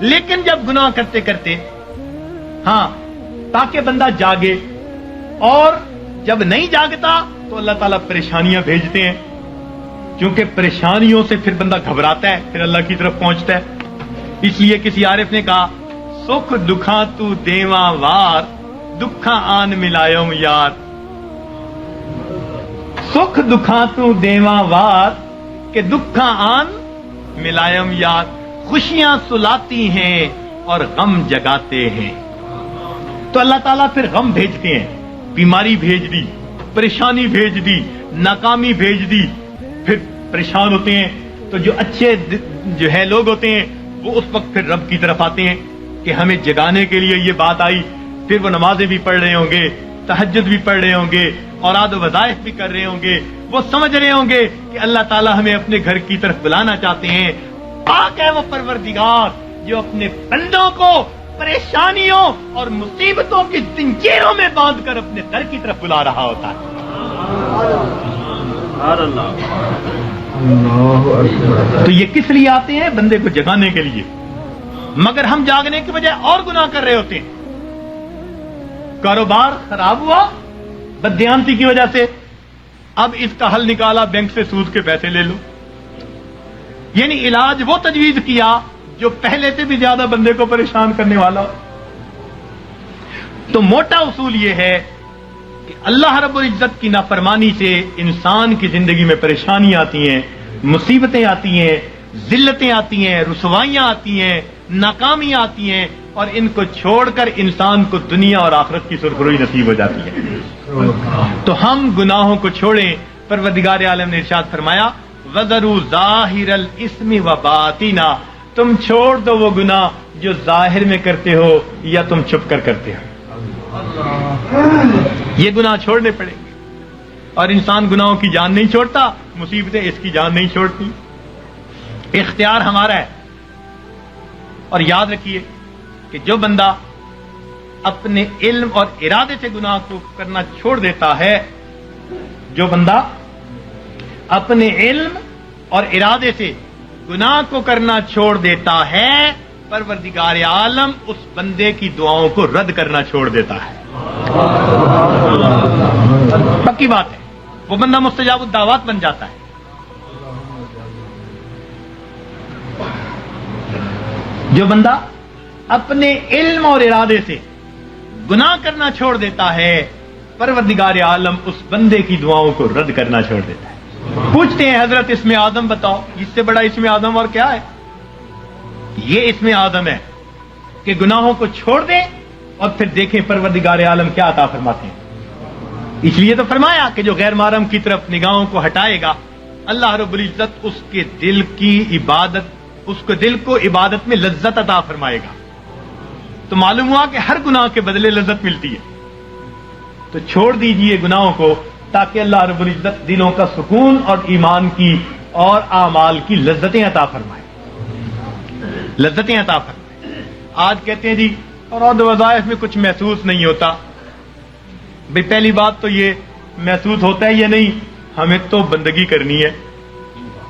لیکن جب گناہ کرتے کرتے ہاں تاکہ بندہ جاگے، اور جب نہیں جاگتا تو اللہ تعالیٰ پریشانیاں بھیجتے ہیں، کیونکہ پریشانیوں سے پھر بندہ گھبراتا ہے، پھر اللہ کی طرف پہنچتا ہے. اس لیے کسی عارف نے کہا سکھ دکھاں تو دیواں وار دکھاں آن ملایوم یار. سکھ دکھاں تو دیواں وار کہ دکھاں آن ملائم یار. خوشیاں سلاتی ہیں اور غم جگاتے ہیں. تو اللہ تعالیٰ پھر غم بھیجتے ہیں، بیماری بھیج دی، پریشانی بھیج دی، ناکامی بھیج دی، پھر پریشان ہوتے ہیں. تو جو اچھے جو ہے لوگ ہوتے ہیں وہ اس وقت پھر رب کی طرف آتے ہیں کہ ہمیں جگانے کے لیے یہ بات آئی. پھر وہ نمازیں بھی پڑھ رہے ہوں گے، تہجد بھی پڑھ رہے ہوں گے، اوراد و وظائف بھی کر رہے ہوں گے. وہ سمجھ رہے ہوں گے کہ اللہ تعالیٰ ہمیں اپنے گھر کی طرف بلانا چاہتے ہیں. پاک ہے وہ پروردگار جو اپنے بندوں کو پریشانیوں اور مصیبتوں کی زنجیروں میں باندھ کر اپنے در کی طرف بلا رہا ہوتا ہے. تو یہ کس لیے آتے ہیں؟ بندے کو جگانے کے لیے. مگر ہم جاگنے کی بجائے اور گناہ کر رہے ہوتے ہیں. کاروبار خراب ہوا بددیانتی کی وجہ سے، اب اس کا حل نکالا بینک سے سود کے پیسے لے لو. یعنی علاج وہ تجویز کیا جو پہلے سے بھی زیادہ بندے کو پریشان کرنے والا ہو. تو موٹا اصول یہ ہے کہ اللہ رب العزت کی نافرمانی سے انسان کی زندگی میں پریشانیاں آتی ہیں، مصیبتیں آتی ہیں، ذلتیں آتی ہیں، رسوائیاں آتی ہیں، ناکامیاں آتی ہیں، اور ان کو چھوڑ کر انسان کو دنیا اور آخرت کی سرخروئی نصیب ہو جاتی ہے۔ تو ہم گناہوں کو چھوڑیں۔ پروردگار عالم نے ارشاد فرمایا وَذَرُوا ظَاهِرَ الْإِثْمِ وَبَاطِنَهُ، تم چھوڑ دو وہ گناہ جو ظاہر میں کرتے ہو یا تم چھپ کر کرتے ہو۔ یہ گناہ چھوڑنے پڑیں گے، اور انسان گناہوں کی جان نہیں چھوڑتا، مصیبتیں اس کی جان نہیں چھوڑتی۔ اختیار ہمارا ہے، اور یاد رکھیے کہ جو بندہ اپنے علم اور ارادے سے گناہ کو کرنا چھوڑ دیتا ہے، جو بندہ اپنے علم اور ارادے سے گناہ کو کرنا چھوڑ دیتا ہے، پروردگار عالم اس بندے کی دعاؤں کو رد کرنا چھوڑ دیتا ہے۔ پکی بات ہے، وہ بندہ مستجاب الدعوات بن جاتا ہے۔ جو بندہ اپنے علم اور ارادے سے گناہ کرنا چھوڑ دیتا ہے، پروردگار عالم اس بندے کی دعاؤں کو رد کرنا چھوڑ دیتا ہے۔ پوچھتے ہیں حضرت اسم آدم بتاؤ، اس سے بڑا اسم آدم اور کیا ہے؟ یہ اسم آدم ہے کہ گناہوں کو چھوڑ دیں اور پھر دیکھیں پروردگار عالم کیا عطا فرماتے ہیں۔ اس لیے تو فرمایا کہ جو غیر محرم کی طرف نگاہوں کو ہٹائے گا، اللہ رب العزت اس کے دل کی عبادت، اس کو دل کو عبادت میں لذت عطا فرمائے گا۔ تو معلوم ہوا کہ ہر گناہ کے بدلے لذت ملتی ہے۔ تو چھوڑ دیجئے گناہوں کو تاکہ اللہ رب العزت دلوں کا سکون اور ایمان کی اور اعمال کی لذتیں عطا فرمائے، لذتیں عطا فرمائے۔ آج کہتے ہیں جی اور وظائف میں کچھ محسوس نہیں ہوتا۔ بھئی پہلی بات تو یہ محسوس ہوتا ہے یا نہیں، ہمیں تو بندگی کرنی ہے،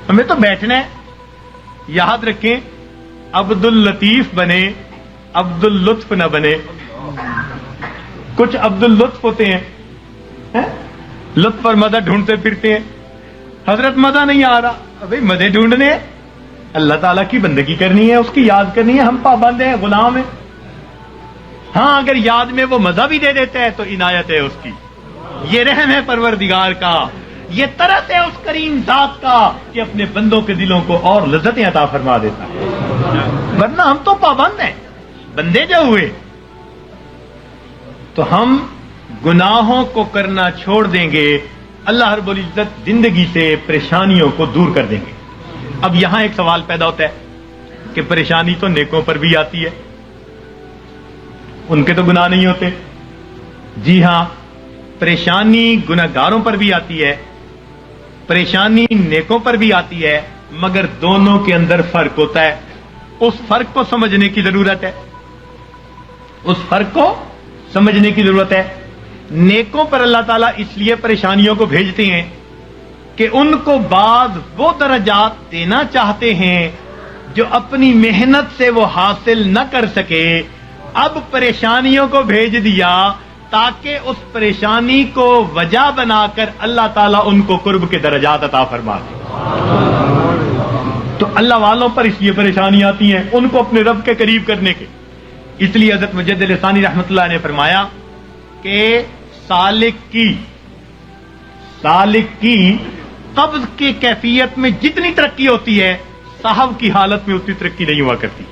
ہمیں تو بیٹھنا ہے۔ یاد رکھیں عبد اللطیف بنے، عبد اللطف نہ بنے۔ کچھ عبد اللطف ہوتے ہیں، لطف اور مزہ ڈھونڈتے پھرتے ہیں۔ حضرت مزہ نہیں آ رہا، بھائی مزے ڈھونڈنے، اللہ تعالیٰ کی بندگی کرنی ہے، اس کی یاد کرنی ہے، ہم پابند ہیں، غلام ہیں۔ ہاں اگر یاد میں وہ مزہ بھی دے دیتا ہے تو عنایت ہے اس کی، یہ رحم ہے پروردگار کا، یہ طرف ہے اس کریم ذات کا کہ اپنے بندوں کے دلوں کو اور لذتیں عطا فرما دیتا ہے۔ ورنہ ہم تو پابند ہیں، بندے جو ہوئے۔ تو ہم گناہوں کو کرنا چھوڑ دیں گے، اللہ رب العزت زندگی سے پریشانیوں کو دور کر دیں گے۔ اب یہاں ایک سوال پیدا ہوتا ہے کہ پریشانی تو نیکوں پر بھی آتی ہے، ان کے تو گناہ نہیں ہوتے۔ جی ہاں، پریشانی گناہگاروں پر بھی آتی ہے، پریشانی نیکوں پر بھی آتی ہے، مگر دونوں کے اندر فرق ہوتا ہے۔ اس فرق کو سمجھنے کی ضرورت ہے، اس فرق کو سمجھنے کی ضرورت ہے۔ نیکوں پر اللہ تعالیٰ اس لیے پریشانیوں کو بھیجتے ہیں کہ ان کو بعض وہ درجات دینا چاہتے ہیں جو اپنی محنت سے وہ حاصل نہ کر سکے۔ اب پریشانیوں کو بھیج دیا تاکہ اس پریشانی کو وجہ بنا کر اللہ تعالیٰ ان کو قرب کے درجات عطا فرما دے۔ تو اللہ والوں پر اس لیے پریشانی آتی ہیں، ان کو اپنے رب کے قریب کرنے کے۔ اس لیے حضرت مجدد ثانی رحمۃ اللہ نے فرمایا کہ سالک کی قبض کی کیفیت میں جتنی ترقی ہوتی ہے، صاحب کی حالت میں اتنی ترقی نہیں ہوا کرتی۔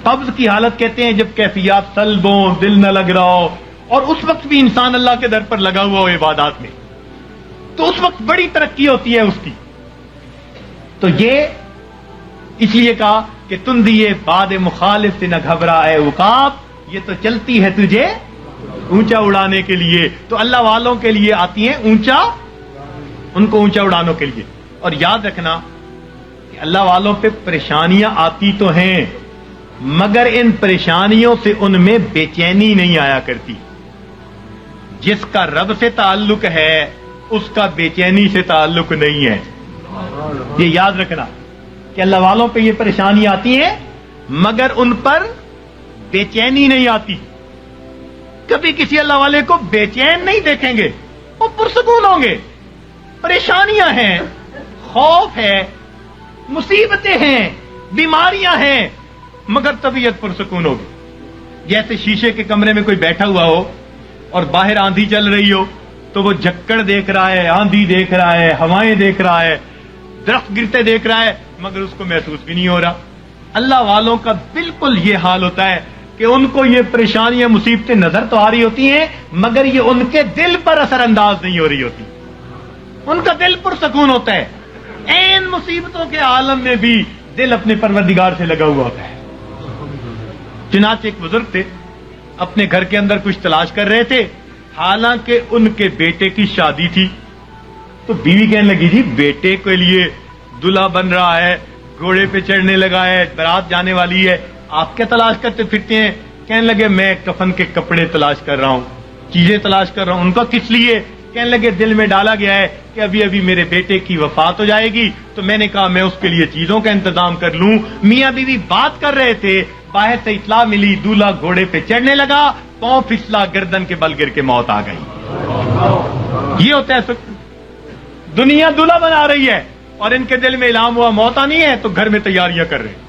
قبض کی حالت کہتے ہیں جب کیفیات سلب ہو، دل نہ لگ رہا ہو، اور اس وقت بھی انسان اللہ کے در پر لگا ہوا ہو عبادات میں، تو اس وقت بڑی ترقی ہوتی ہے اس کی۔ تو یہ اس لیے کہا کہ تم دیے باد مخالف سے نہ گھبرا اے عقاب، یہ تو چلتی ہے تجھے اونچا اڑانے کے لیے۔ تو اللہ والوں کے لیے آتی ہیں اونچا، ان کو اونچا اڑانے کے لیے۔ اور یاد رکھنا کہ اللہ والوں پہ پریشانیاں آتی تو ہیں، مگر ان پریشانیوں سے ان میں بے چینی نہیں آیا کرتی۔ جس کا رب سے تعلق ہے اس کا بے چینی سے تعلق نہیں ہے۔ یہ یاد رکھنا کہ اللہ والوں پہ یہ پریشانی آتی ہیں مگر ان پر بے چینی نہیں آتی۔ کبھی کسی اللہ والے کو بے چین نہیں دیکھیں گے، وہ پرسکون ہوں گے۔ پریشانیاں ہیں، خوف ہے، مصیبتیں ہیں، بیماریاں ہیں، مگر طبیعت پرسکون ہوگی۔ جیسے شیشے کے کمرے میں کوئی بیٹھا ہوا ہو اور باہر آندھی چل رہی ہو تو وہ جھکڑ دیکھ رہا ہے، آندھی دیکھ رہا ہے، ہوائیں دیکھ رہا ہے، درخت گرتے دیکھ رہا ہے مگر اس کو محسوس بھی نہیں ہو رہا. اللہ والوں کا بالکل یہ حال ہوتا ہے کہ ان کو یہ پریشانیاں مصیبتیں نظر تو آ رہی ہوتی ہیں مگر یہ ان کے دل پر اثر انداز نہیں ہو رہی ہوتی. ان کا دل پرسکون ہوتا ہے. این مصیبتوں کے عالم میں بھی دل اپنے پروردگار سے لگا ہوا ہوتا ہے. چنانچہ ایک بزرگ تھے, اپنے گھر کے اندر کچھ تلاش کر رہے تھے, حالانکہ ان کے بیٹے کی شادی تھی. تو بیوی کہنے لگی جی بیٹے کے لیے دلہا بن رہا ہے, گھوڑے پہ چڑھنے لگا ہے, بارات جانے والی ہے, آپ کیا تلاش کرتے پھرتے ہیں؟ کہنے لگے میں کفن کے کپڑے تلاش کر رہا ہوں, چیزیں تلاش کر رہا ہوں. ان کا کس لیے؟ کہنے لگے دل میں ڈالا گیا ہے کہ ابھی ابھی میرے بیٹے کی وفات ہو جائے گی, تو میں نے کہا میں اس کے لیے چیزوں کا انتظام کر لوں. میاں بیوی بات کر رہے تھے, باہر سے اطلاع ملی دولہا گھوڑے پہ چڑھنے لگا, پاؤں پھسلا, گردن کے بل گر کے موت آ گئی. یہ ہوتا ہے دنیا دولہا بنا رہی ہے اور ان کے دل میں الہام ہوا موت آنی ہے تو گھر میں تیاریاں کر رہے ہیں.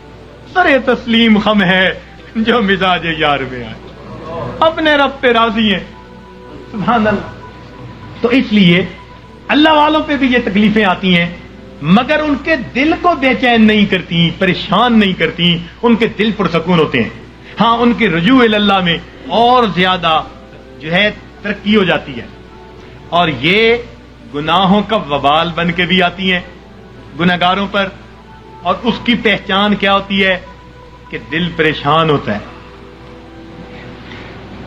سر تسلیم خم ہے جو مزاج یار میں آئے, اپنے رب پہ راضی ہیں. سبحان اللہ. تو اس لیے اللہ والوں پہ بھی یہ تکلیفیں آتی ہیں مگر ان کے دل کو بے چین نہیں کرتی, پریشان نہیں کرتی, ان کے دل پرسکون ہوتے ہیں. ہاں ان کے رجوع اللہ میں اور زیادہ جو ہے ترقی ہو جاتی ہے, اور یہ گناہوں کا وبال بن کے بھی آتی ہیں گناہگاروں پر. اور اس کی پہچان کیا ہوتی ہے کہ دل پریشان ہوتا ہے.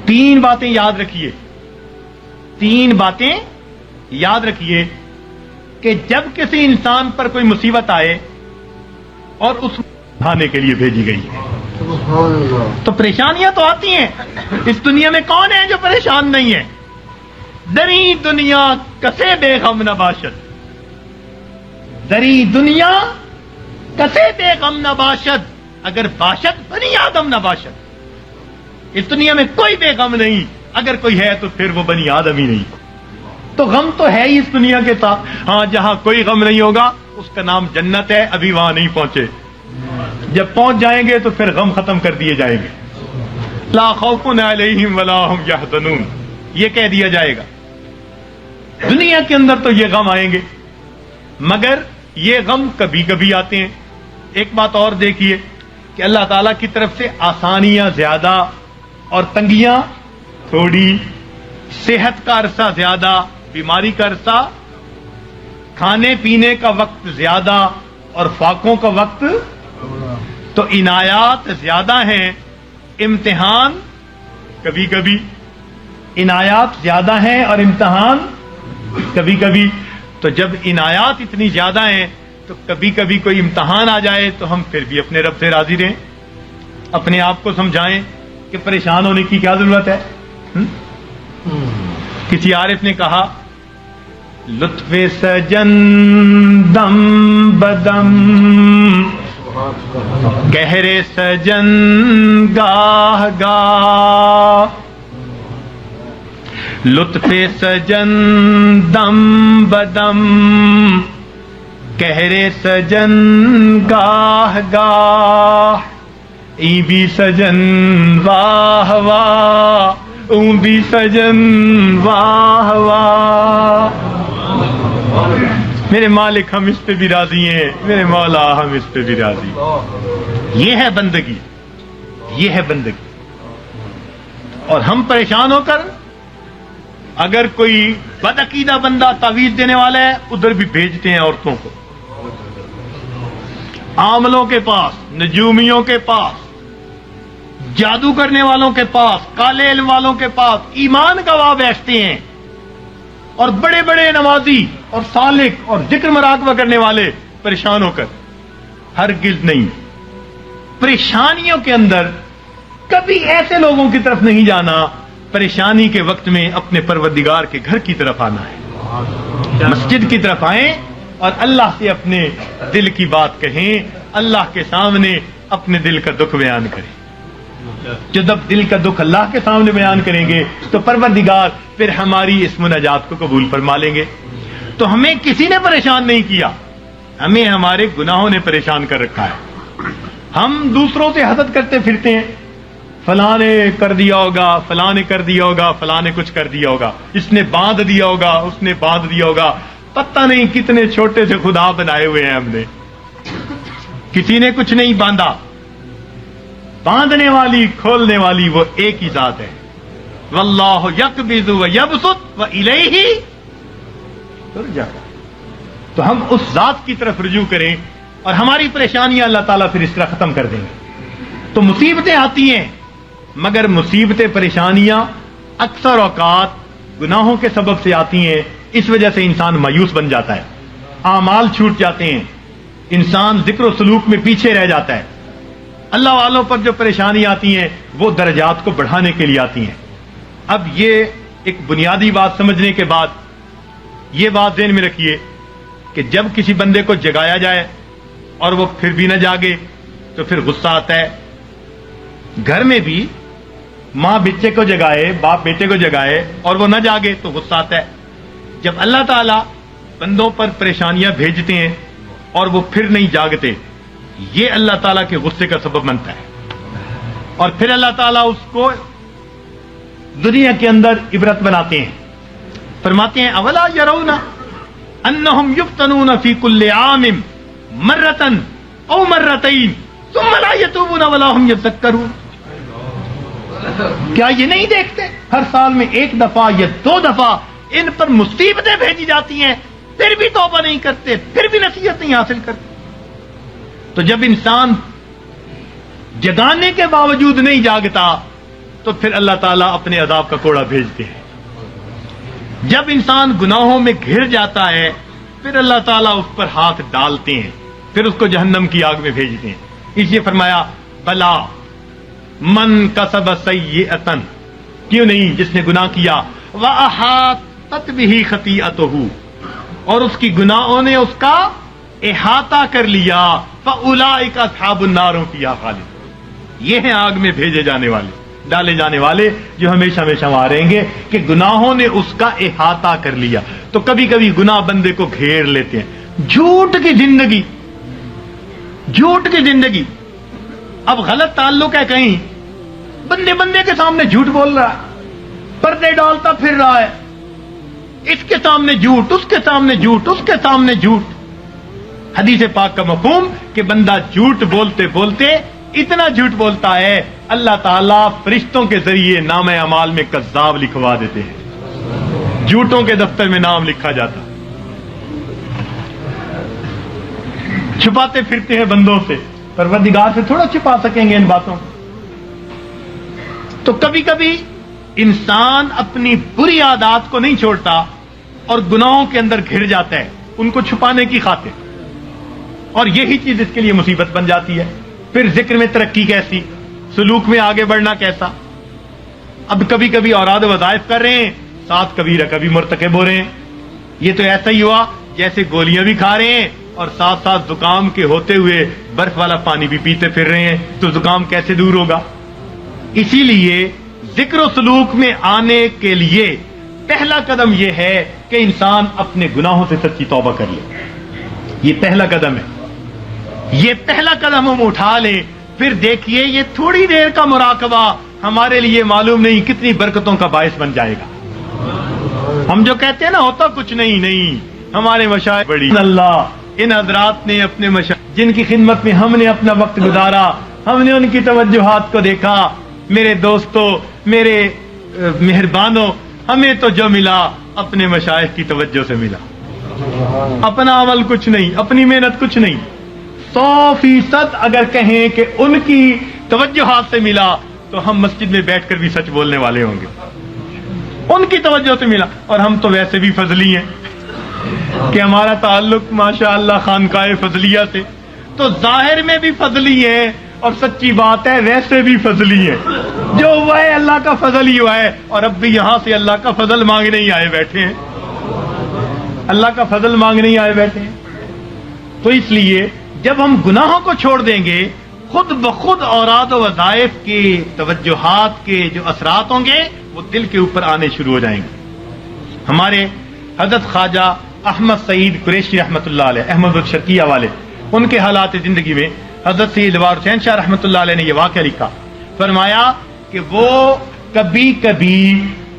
3 باتیں یاد رکھیے, 3 باتیں یاد رکھیے کہ جب کسی انسان پر کوئی مصیبت آئے اور اس بھانے کے لیے بھیجی گئی ہے تو پریشانیاں تو آتی ہیں. اس دنیا میں کون ہے جو پریشان نہیں ہے؟ دری دنیا کسے بے غم نہ باشد, دری دنیا کسے بے غم نہ باشد, اگر باشد بنی آدم نہ باشد. اس دنیا میں کوئی بے غم نہیں, اگر کوئی ہے تو پھر وہ بنی آدم ہی نہیں. تو غم تو ہے ہی اس دنیا کے ساتھ. ہاں جہاں کوئی غم نہیں ہوگا اس کا نام جنت ہے, ابھی وہاں نہیں پہنچے. جب پہنچ جائیں گے تو پھر غم ختم کر دیے جائیں گے. لا خوف علیہم ولا ہم یحزنون, یہ کہہ دیا جائے گا. دنیا کے اندر تو یہ غم آئیں گے مگر یہ غم کبھی کبھی آتے ہیں. ایک بات اور دیکھیے کہ اللہ تعالیٰ کی طرف سے آسانیاں زیادہ اور تنگیاں تھوڑی, صحت کا عرصہ زیادہ, بیماری کا عرصہ, کھانے پینے کا وقت زیادہ اور فاقوں کا وقت. تو عنایات زیادہ ہیں, امتحان کبھی کبھی. عنایات زیادہ ہیں اور امتحان کبھی کبھی. تو جب عنایات اتنی زیادہ ہیں تو کبھی کبھی کوئی امتحان آ جائے تو ہم پھر بھی اپنے رب سے راضی رہیں, اپنے آپ کو سمجھائیں کہ پریشان ہونے کی کیا ضرورت ہے. کسی عارف نے کہا لطف سجن دم بدم, قہر سجن گاہ گاہ, لطف سجن دم بدم, قہر سجن گاہ گاہ, ای بھی سجن واہ واہ, اون بھی سجن واہ واہ. میرے مالک ہم اس پہ بھی راضی ہیں, میرے مولا ہم اس پہ بھی راضی. یہ ہے بندگی, یہ ہے بندگی. اور ہم پریشان ہو کر اگر کوئی بدعقیدہ بندہ تعویذ دینے والا ہے ادھر بھی بھیجتے ہیں عورتوں کو, عاملوں کے پاس, نجومیوں کے پاس, جادو کرنے والوں کے پاس, کالے علم والوں کے پاس. ایمان گواہ بیٹھتے ہیں اور بڑے بڑے نمازی اور سالک اور ذکر مراقبہ کرنے والے پریشان ہو کر. ہرگز نہیں. پریشانیوں کے اندر کبھی ایسے لوگوں کی طرف نہیں جانا, پریشانی کے وقت میں اپنے پروردگار کے گھر کی طرف آنا ہے. مسجد کی طرف آئیں اور اللہ سے اپنے دل کی بات کہیں, اللہ کے سامنے اپنے دل کا دکھ بیان کریں. جب دل کا دکھ اللہ کے سامنے بیان کریں گے تو پروردگار پھر ہماری اس مناجات کو قبول فرما لیں گے. تو ہمیں کسی نے پریشان نہیں کیا, ہمیں ہمارے گناہوں نے پریشان کر رکھا ہے. ہم دوسروں سے حسد کرتے پھرتے ہیں, فلاں نے کر دیا ہوگا, فلاں نے کر دیا ہوگا, فلاں نے کچھ کر دیا ہوگا, اس نے باندھ دیا ہوگا, اس نے باندھ دیا ہوگا. پتہ نہیں کتنے چھوٹے سے خدا بنائے ہوئے ہیں ہم نے، کسی نے کچھ نہیں باندھا، باندھنے والی کھولنے والی وہ ایک ہی ذات ہے۔ واللہ یقبض ویبسط والیہ ترجع۔ تو ہم اس ذات کی طرف رجوع کریں اور ہماری پریشانیاں اللہ تعالیٰ پھر اس طرح ختم کر دیں گے۔ تو مصیبتیں آتی ہیں، مگر مصیبتیں پریشانیاں اکثر اوقات گناہوں کے سبب سے آتی ہیں، اس وجہ سے انسان مایوس بن جاتا ہے، اعمال چھوٹ جاتے ہیں، انسان ذکر و سلوک میں پیچھے رہ جاتا ہے۔ اللہ والوں پر جو پریشانی آتی ہیں وہ درجات کو بڑھانے کے لیے آتی ہیں۔ اب یہ ایک بنیادی بات سمجھنے کے بعد یہ بات ذہن میں رکھیے کہ جب کسی بندے کو جگایا جائے اور وہ پھر بھی نہ جاگے تو پھر غصہ آتا ہے۔ گھر میں بھی ماں بچے کو جگائے، باپ بیٹے کو جگائے اور وہ نہ جاگے تو غصہ آتا ہے۔ جب اللہ تعالیٰ بندوں پر پریشانیاں بھیجتے ہیں اور وہ پھر نہیں جاگتے، یہ اللہ تعالیٰ کے غصے کا سبب بنتا ہے، اور پھر اللہ تعالیٰ اس کو دنیا کے اندر عبرت بناتے ہیں۔ فرماتے ہیں اولا یرون انہم یفتنون فی کل عام مرتن او مرتین ثم لا یتوبون ولا هم یذکرون۔ کیا یہ نہیں دیکھتے ہر سال میں ایک دفعہ یا دو دفعہ ان پر مصیبتیں بھیجی جاتی ہیں، پھر بھی توبہ نہیں کرتے، پھر بھی نصیحت نہیں حاصل کرتے۔ تو جب انسان جگانے کے باوجود نہیں جاگتا تو پھر اللہ تعالیٰ اپنے عذاب کا کوڑا بھیجتے ہیں۔ جب انسان گناہوں میں گھر جاتا ہے پھر اللہ تعالیٰ اس پر ہاتھ ڈالتے ہیں، پھر اس کو جہنم کی آگ میں بھیجتے ہیں۔ اس لیے فرمایا بلا من کسب سیئۃ، کیوں نہیں جس نے گناہ کیا، وَأَحَاطَتْ بِهِ خَطِیئَتُهُ، اور اس کی گناہوں نے اس کا احاطہ کر لیا، فَأُولَٰئِکَ أَصْحَابُ النَّارِ هُمْ فِیہَا خَالِدُونَ، یہ ہیں آگ میں بھیجے جانے والے، ڈالے جانے والے جو ہمیشہ ہمیشہ وہاں رہیں گے کہ گناہوں نے اس کا احاطہ کر لیا۔ تو کبھی کبھی گناہ بندے کو گھیر لیتے ہیں، جھوٹ کی زندگی، جھوٹ کی زندگی۔ اب غلط تعلق ہے کہیں، بندے بندے کے سامنے جھوٹ بول رہا ہے، پردے ڈالتا پھر رہا ہے، اس کے سامنے جھوٹ، اس کے سامنے جھوٹ، اس کے سامنے جھوٹ۔ حدیث پاک کا مفہوم کہ بندہ جھوٹ بولتے بولتے اتنا جھوٹ بولتا ہے اللہ تعالیٰ فرشتوں کے ذریعے نام اعمال میں کذاب لکھوا دیتے ہیں، جھوٹوں کے دفتر میں نام لکھا جاتا۔ چھپاتے پھرتے ہیں بندوں سے، پروردگار سے تھوڑا چھپا سکیں گے ان باتوں کو۔ تو کبھی کبھی انسان اپنی بری عادات کو نہیں چھوڑتا اور گناہوں کے اندر گھر جاتا ہے ان کو چھپانے کی خاطر، اور یہی چیز اس کے لیے مصیبت بن جاتی ہے۔ پھر ذکر میں ترقی کیسی، سلوک میں آگے بڑھنا کیسا؟ اب کبھی کبھی اوراد وظائف کر رہے ہیں، ساتھ کبیرہ کبھی مرتکب ہو رہے ہیں۔ یہ تو ایسا ہی ہوا جیسے گولیاں بھی کھا رہے ہیں اور ساتھ ساتھ زکام کے ہوتے ہوئے برف والا پانی بھی پیتے پھر رہے ہیں، تو زکام کیسے دور ہوگا؟ اسی لیے ذکر و سلوک میں آنے کے لیے پہلا قدم یہ ہے کہ انسان اپنے گناہوں سے سچی توبہ کر لے۔ یہ پہلا قدم ہے، یہ پہلا قدم ہم اٹھا لیں، پھر دیکھیے یہ تھوڑی دیر کا مراقبہ ہمارے لیے معلوم نہیں کتنی برکتوں کا باعث بن جائے گا۔ ہم جو کہتے ہیں نا ہوتا کچھ نہیں، ہمارے مشائخ بڑی اللہ، ان حضرات نے اپنے مشائخ جن کی خدمت میں ہم نے اپنا وقت گزارا، ہم نے ان کی توجہات کو دیکھا۔ میرے دوستوں، میرے مہربانوں، ہمیں تو جو ملا اپنے مشائخ کی توجہ سے ملا، اپنا عمل کچھ نہیں، اپنی محنت کچھ نہیں۔ 100% اگر کہیں کہ ان کی توجہات سے ملا تو ہم مسجد میں بیٹھ کر بھی سچ بولنے والے ہوں گے، ان کی توجہ سے ملا۔ اور ہم تو ویسے بھی فضلی ہیں کہ ہمارا تعلق ماشاءاللہ خانقاہ فضلیہ سے، تو ظاہر میں بھی فضلی ہیں اور سچی بات ہے ویسے بھی فضلی ہیں۔ جو ہوا ہے اللہ کا فضل ہی ہوا ہے، اور اب بھی یہاں سے اللہ کا فضل مانگنے ہی آئے بیٹھے ہیں، اللہ کا فضل مانگنے ہی آئے بیٹھے ہیں۔ تو اس لیے جب ہم گناہوں کو چھوڑ دیں گے، خود بخود اوراد و وظائف کے توجہات کے جو اثرات ہوں گے وہ دل کے اوپر آنے شروع ہو جائیں گے۔ ہمارے حضرت خواجہ احمد سعید قریشی رحمۃ اللہ علیہ، احمد الشرقیہ والے، ان کے حالات زندگی میں حضرت سید لوار حسین شاہ رحمۃ اللہ علیہ نے یہ واقعہ لکھا، فرمایا کہ وہ کبھی کبھی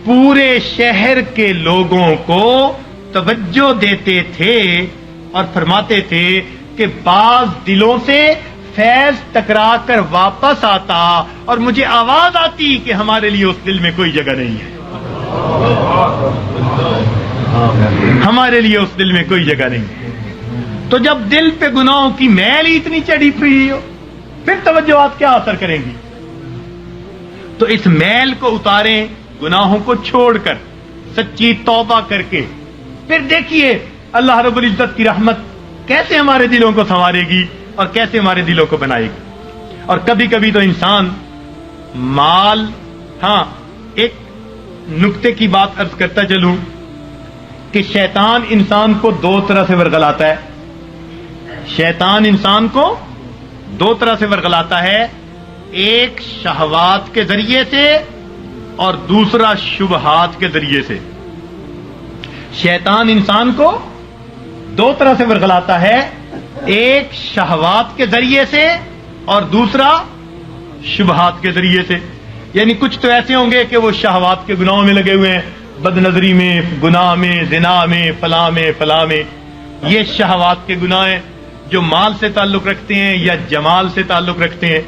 پورے شہر کے لوگوں کو توجہ دیتے تھے اور فرماتے تھے کہ بعض دلوں سے فیض ٹکرا کر واپس آتا اور مجھے آواز آتی کہ ہمارے لیے اس دل میں کوئی جگہ نہیں ہے، ہمارے لیے اس دل میں کوئی جگہ نہیں ہے۔ تو جب دل پہ گناہوں کی میل ہی اتنی چڑھی ہوئی ہو، پھر توجہات کیا اثر کریں گی؟ تو اس میل کو اتاریں گناہوں کو چھوڑ کر، سچی توبہ کر کے، پھر دیکھیے اللہ رب العزت کی رحمت کیسے ہمارے دلوں کو سنوارے گی اور کیسے ہمارے دلوں کو بنائے گی۔ اور کبھی کبھی تو انسان مال، ہاں ایک نکتے کی بات عرض کرتا چلوں کہ شیطان انسان کو دو طرح سے ورغلاتا ہے، شیطان انسان کو دو طرح سے ورغلاتا ہے، ایک شہوات کے ذریعے سے اور دوسرا شبہات کے ذریعے سے۔ شیطان انسان کو دو طرح سے ورغلاتا ہے، ایک شہوات کے ذریعے سے اور دوسرا شبہات کے ذریعے سے۔ یعنی کچھ تو ایسے ہوں گے کہ وہ شہوات کے گناہوں میں لگے ہوئے ہیں، بد نظری میں، گناہ میں، زنا میں، فلاں میں، یہ شہوات کے گناہ ہیں جو مال سے تعلق رکھتے ہیں یا جمال سے تعلق رکھتے ہیں۔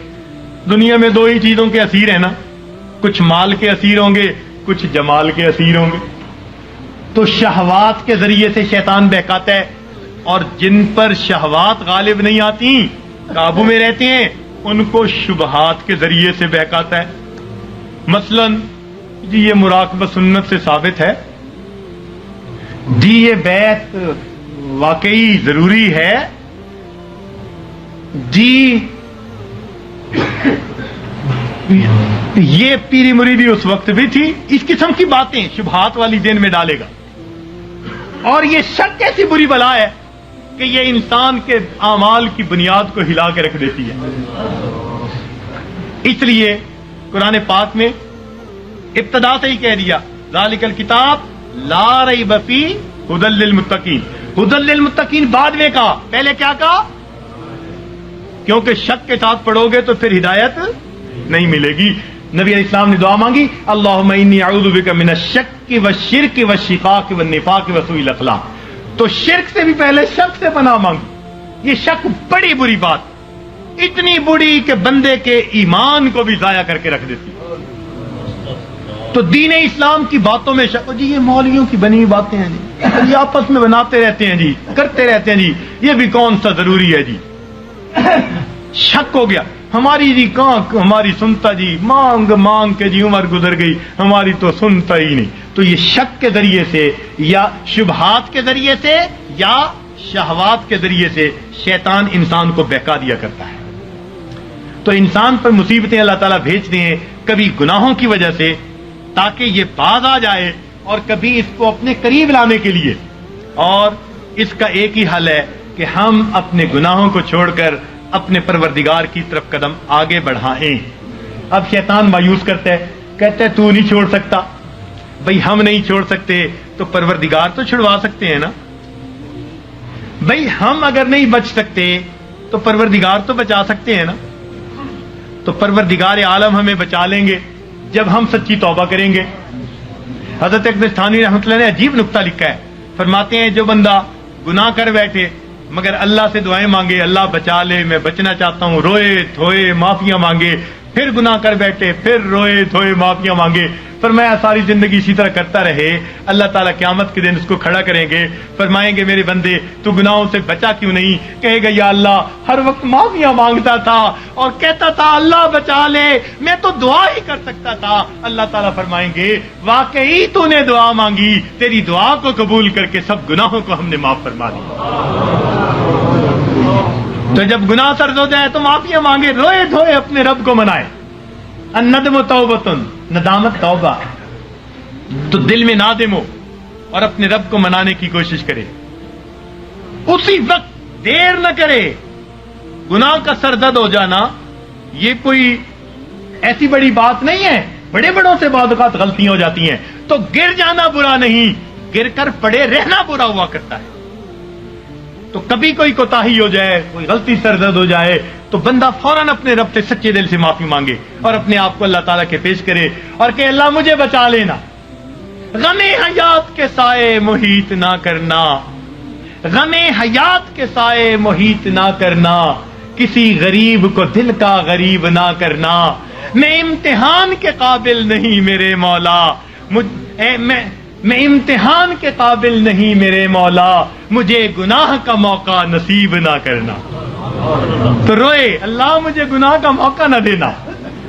دنیا میں دو ہی چیزوں کے اسیر ہیں نا، کچھ مال کے اسیر ہوں گے، کچھ جمال کے اسیر ہوں گے۔ تو شہوات کے ذریعے سے شیطان بہکاتا ہے، اور جن پر شہوات غالب نہیں آتی، قابو میں رہتے ہیں، ان کو شبہات کے ذریعے سے بہکاتا ہے۔ مثلا جی یہ مراقبہ سنت سے ثابت ہے، جی یہ بیعت واقعی ضروری ہے، جی یہ پیری مریدی اس وقت بھی تھی، اس قسم کی باتیں شبہات والی ذہن میں ڈالے گا۔ اور یہ شک ایسی بری بلا ہے کہ یہ انسان کے اعمال کی بنیاد کو ہلا کے رکھ دیتی ہے۔ اس لیے قرآن پاک میں ابتدا سے ہی کہہ دیا ذالک الکتاب لا ریب فیہ ھدی للمتقین، ھدی للمتقین بعد میں کہا، پہلے کیا کہا؟ کیونکہ شک کے ساتھ پڑھو گے تو پھر ہدایت نہیں ملے گی۔ نبی علیہ السلام نے دعا مانگی اللہم انی اعوذ بک من الشک والشرک والشقاق والنفاق وسوء الاخلاق، تو شرک سے بھی پہلے شک سے پناہ مانگی۔ یہ شک بڑی بری بات، اتنی بری کہ بندے کے ایمان کو بھی ضائع کر کے رکھ دیتی۔ تو دین اسلام کی باتوں میں شک، جی یہ مولویوں کی بنی ہوئی باتیں ہیں جی، یہ آپس میں بناتے رہتے ہیں جی، کرتے رہتے ہیں جی، یہ بھی کون سا ضروری ہے جی۔ شک ہو گیا، ہماری جی کہاں ہماری سنتا جی، مانگ مانگ کے جی عمر گزر گئی، ہماری تو سنتا ہی نہیں۔ تو یہ شک کے ذریعے سے یا شبہات کے ذریعے سے یا شہوات کے ذریعے سے شیطان انسان کو بہکا دیا کرتا ہے۔ تو انسان پر مصیبتیں اللہ تعالیٰ بھیجتے ہیں، کبھی گناہوں کی وجہ سے تاکہ یہ باز آ جائے، اور کبھی اس کو اپنے قریب لانے کے لیے۔ اور اس کا ایک ہی حل ہے کہ ہم اپنے گناہوں کو چھوڑ کر اپنے پروردگار کی طرف قدم آگے بڑھائیں۔ اب شیطان مایوس کرتا ہے، کہتا ہے تو نہیں چھوڑ سکتا۔ بھئی ہم نہیں چھوڑ سکتے تو پروردگار تو چھڑوا سکتے ہیں نا۔ بھئی ہم اگر نہیں بچ سکتے تو پروردگار تو بچا سکتے ہیں نا۔ تو پروردگار عالم ہمیں بچا لیں گے جب ہم سچی توبہ کریں گے۔ حضرت اقدس تھانوی رحمۃ اللہ نے عجیب نکتہ لکھا ہے، فرماتے ہیں جو بندہ گناہ کر بیٹھے مگر اللہ سے دعائیں مانگے اللہ بچا لے، میں بچنا چاہتا ہوں، روئے دھوئے معافیاں مانگے، پھر گناہ کر بیٹھے، پھر روئے دھوئے معافیاں مانگے، فرمایا ساری زندگی اسی طرح کرتا رہے، اللہ تعالیٰ قیامت کے دن اس کو کھڑا کریں گے، فرمائیں گے میرے بندے تو گناہوں سے بچا کیوں نہیں؟ کہے گا یا اللہ ہر وقت معافیاں مانگتا تھا اور کہتا تھا اللہ بچا لے، میں تو دعا ہی کر سکتا تھا۔ اللہ تعالیٰ فرمائیں گے واقعی تو نے دعا مانگی، تیری دعا کو قبول کر کے سب گناہوں کو ہم نے معاف فرما دیا۔ تو جب گناہ سرد ہو جائے تو معافیاں مانگے، روئے دھوئے اپنے رب کو منائے۔ الندم توبۃ، ندامت توبہ، تو دل میں نادم ہو اور اپنے رب کو منانے کی کوشش کرے، اسی وقت دیر نہ کرے۔ گناہ کا سرزد ہو جانا یہ کوئی ایسی بڑی بات نہیں ہے، بڑے بڑوں سے بعض اوقات غلطیاں ہو جاتی ہیں، تو گر جانا برا نہیں، گر کر پڑے رہنا برا ہوا کرتا ہے۔ تو کبھی کوئی کوتاہی ہو جائے، کوئی غلطی سرزد ہو جائے تو بندہ فوراً اپنے رب سے سچے دل سے معافی مانگے اور اپنے آپ کو اللہ تعالیٰ کے پیش کرے اور کہ اللہ مجھے بچا لینا۔ غم حیات کے سائے محیط نہ کرنا، غم حیات کے سائے محیط نہ کرنا، کسی غریب کو دل کا غریب نہ کرنا، میں امتحان کے قابل نہیں میرے مولا، میں امتحان کے قابل نہیں میرے مولا، مجھے گناہ کا موقع نصیب نہ کرنا۔ تو روئے اللہ مجھے گناہ کا موقع نہ دینا،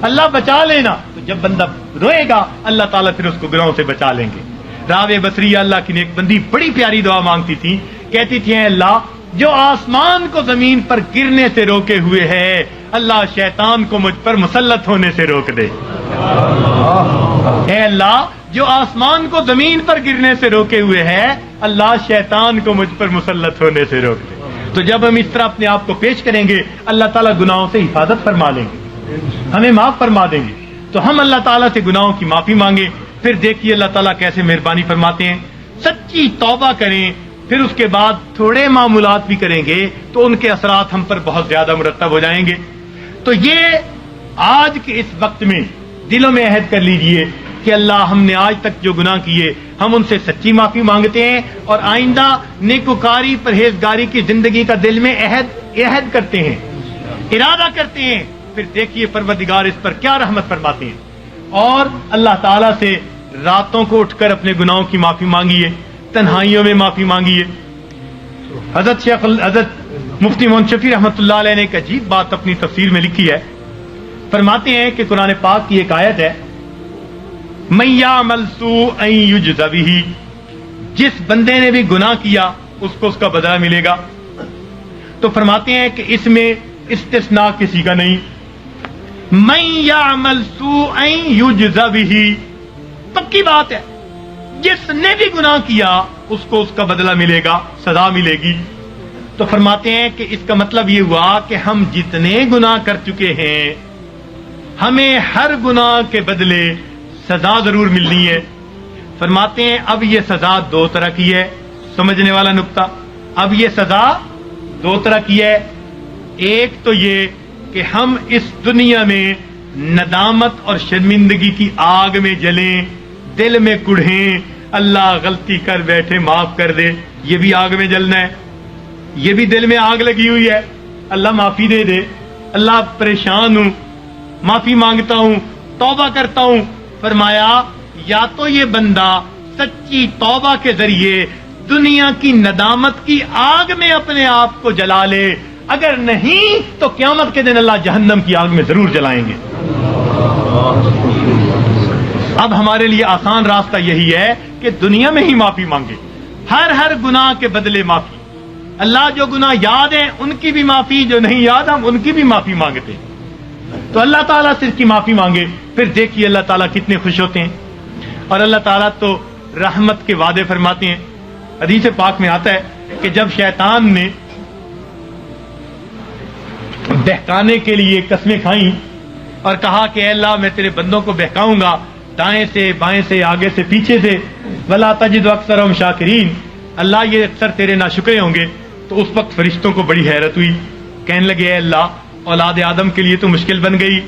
اللہ بچا لینا۔ تو جب بندہ روئے گا اللہ تعالیٰ پھر اس کو گناہوں سے بچا لیں گے۔ راوے بصری اللہ کی نیک بندی بڑی پیاری دعا مانگتی تھی، کہتی تھی اے اللہ جو آسمان کو زمین پر گرنے سے روکے ہوئے ہے، اللہ شیطان کو مجھ پر مسلط ہونے سے روک دے۔ اے اللہ جو آسمان کو زمین پر گرنے سے روکے ہوئے ہے، اللہ شیطان کو مجھ پر مسلط ہونے سے روک دے۔ تو جب ہم اس طرح اپنے آپ کو پیش کریں گے اللہ تعالیٰ گناہوں سے حفاظت فرما لیں گے، ہمیں معاف فرما دیں گے۔ تو ہم اللہ تعالیٰ سے گناہوں کی معافی مانگیں، پھر دیکھیے اللہ تعالیٰ کیسے مہربانی فرماتے ہیں۔ سچی توبہ کریں، پھر اس کے بعد تھوڑے معمولات بھی کریں گے تو ان کے اثرات ہم پر بہت زیادہ مرتب ہو جائیں گے۔ تو یہ آج کے اس وقت میں دلوں میں عہد کر لیجئے کہ اللہ ہم نے آج تک جو گناہ کیے ہم ان سے سچی معافی مانگتے ہیں، اور آئندہ نیکوکاری پرہیزگاری کی زندگی کا دل میں عہد کرتے ہیں، ارادہ کرتے ہیں۔ پھر دیکھیے پروردگار اس پر کیا رحمت فرماتے ہیں۔ اور اللہ تعالیٰ سے راتوں کو اٹھ کر اپنے گناہوں کی معافی مانگیے، تنہائیوں میں معافی مانگیے۔ حضرت مفتی محمد شفیع رحمۃ اللہ علیہ نے ایک عجیب بات اپنی تفسیر میں لکھی ہے، فرماتے ہیں کہ قرآن پاک کی ایک آیت ہے مَن یعمل سوءًا یجز بہ، جس بندے نے بھی گناہ کیا اس کو اس کا بدلہ ملے گا۔ تو فرماتے ہیں کہ اس میں استثناء کسی کا نہیں، مَن یعمل سوءًا یجز بہ، پکی بات ہے، جس نے بھی گناہ کیا اس کو اس کا بدلہ ملے گا، سزا ملے گی۔ تو فرماتے ہیں کہ اس کا مطلب یہ ہوا کہ ہم جتنے گناہ کر چکے ہیں ہمیں ہر گناہ کے بدلے سزا ضرور ملنی ہے۔ فرماتے ہیں اب یہ سزا دو طرح کی ہے، سمجھنے والا نقطہ، اب یہ سزا دو طرح کی ہے۔ ایک تو یہ کہ ہم اس دنیا میں ندامت اور شرمندگی کی آگ میں جلیں، دل میں کڑھیں، اللہ غلطی کر بیٹھے معاف کر دے، یہ بھی آگ میں جلنا ہے، یہ بھی دل میں آگ لگی ہوئی ہے، اللہ معافی دے دے، اللہ پریشان ہوں، معافی مانگتا ہوں، توبہ کرتا ہوں۔ فرمایا یا تو یہ بندہ سچی توبہ کے ذریعے دنیا کی ندامت کی آگ میں اپنے آپ کو جلا لے، اگر نہیں تو قیامت کے دن اللہ جہنم کی آگ میں ضرور جلائیں گے۔ اب ہمارے لیے آسان راستہ یہی ہے کہ دنیا میں ہی معافی مانگے، ہر گناہ کے بدلے معافی۔ اللہ جو گناہ یاد ہیں ان کی بھی معافی، جو نہیں یاد ہم ان کی بھی معافی مانگتے ہیں۔ تو اللہ تعالیٰ سے اس کی معافی مانگے، پھر دیکھیے اللہ تعالیٰ کتنے خوش ہوتے ہیں۔ اور اللہ تعالیٰ تو رحمت کے وعدے فرماتے ہیں۔ حدیث پاک میں آتا ہے کہ جب شیطان نے بہکانے کے لیے قسمیں کھائیں اور کہا کہ اے اللہ میں تیرے بندوں کو بہکاؤں گا، دائیں سے بائیں سے آگے سے پیچھے سے، وَلَا تَجِدُ أَكْثَرَهُمْ شَاكِرِينَ، اللہ یہ اکثر تیرے ناشکرے ہوں گے۔ تو اس وقت فرشتوں کو بڑی حیرت ہوئی، کہنے لگے اے اللہ اولاد آدم کے لیے تو مشکل بن گئی۔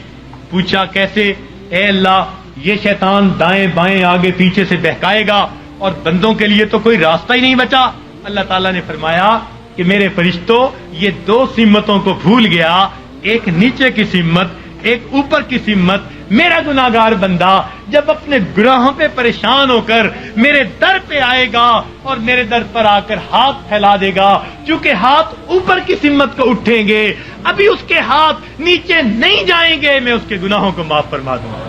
پوچھا کیسے؟ اے اللہ یہ شیطان دائیں بائیں آگے پیچھے سے بہکائے گا اور بندوں کے لیے تو کوئی راستہ ہی نہیں بچا۔ اللہ تعالیٰ نے فرمایا کہ میرے فرشتوں یہ دو سمتوں کو بھول گیا، ایک نیچے کی سمت، ایک اوپر کی سمت۔ میرا گناہگار بندہ جب اپنے گناہوں پہ پریشان ہو کر میرے در پہ آئے گا اور میرے در پر آ کر ہاتھ پھیلا دے گا، چونکہ ہاتھ اوپر کی سمت کو اٹھیں گے، ابھی اس کے ہاتھ نیچے نہیں جائیں گے، میں اس کے گناہوں کو معاف فرما دوں گا۔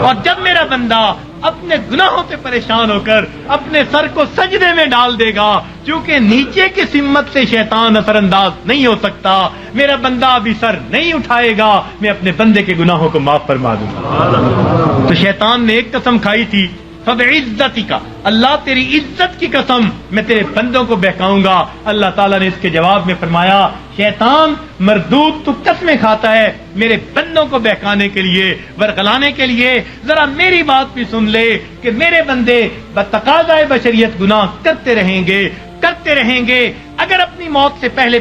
اور جب میرا بندہ اپنے گناہوں سے پریشان ہو کر اپنے سر کو سجدے میں ڈال دے گا، کیونکہ نیچے کی سمت سے شیطان اثر انداز نہیں ہو سکتا، میرا بندہ ابھی سر نہیں اٹھائے گا، میں اپنے بندے کے گناہوں کو معاف فرما دوں گا۔ تو شیطان نے ایک قسم کھائی تھی، فَبِعِزَّتِكَ، اللہ تیری عزت کی قسم میں تیرے بندوں کو بہکاؤں گا۔ اللہ تعالیٰ نے اس کے جواب میں فرمایا شیطان مردود تو قسمیں کھاتا ہے میرے بندوں کو بہکانے کے لیے، ورغلانے کے لیے، ذرا میری بات بھی سن لے کہ میرے بندے بتقاضائے بشریت گناہ کرتے رہیں گے، اگر اپنی موت سے پہلے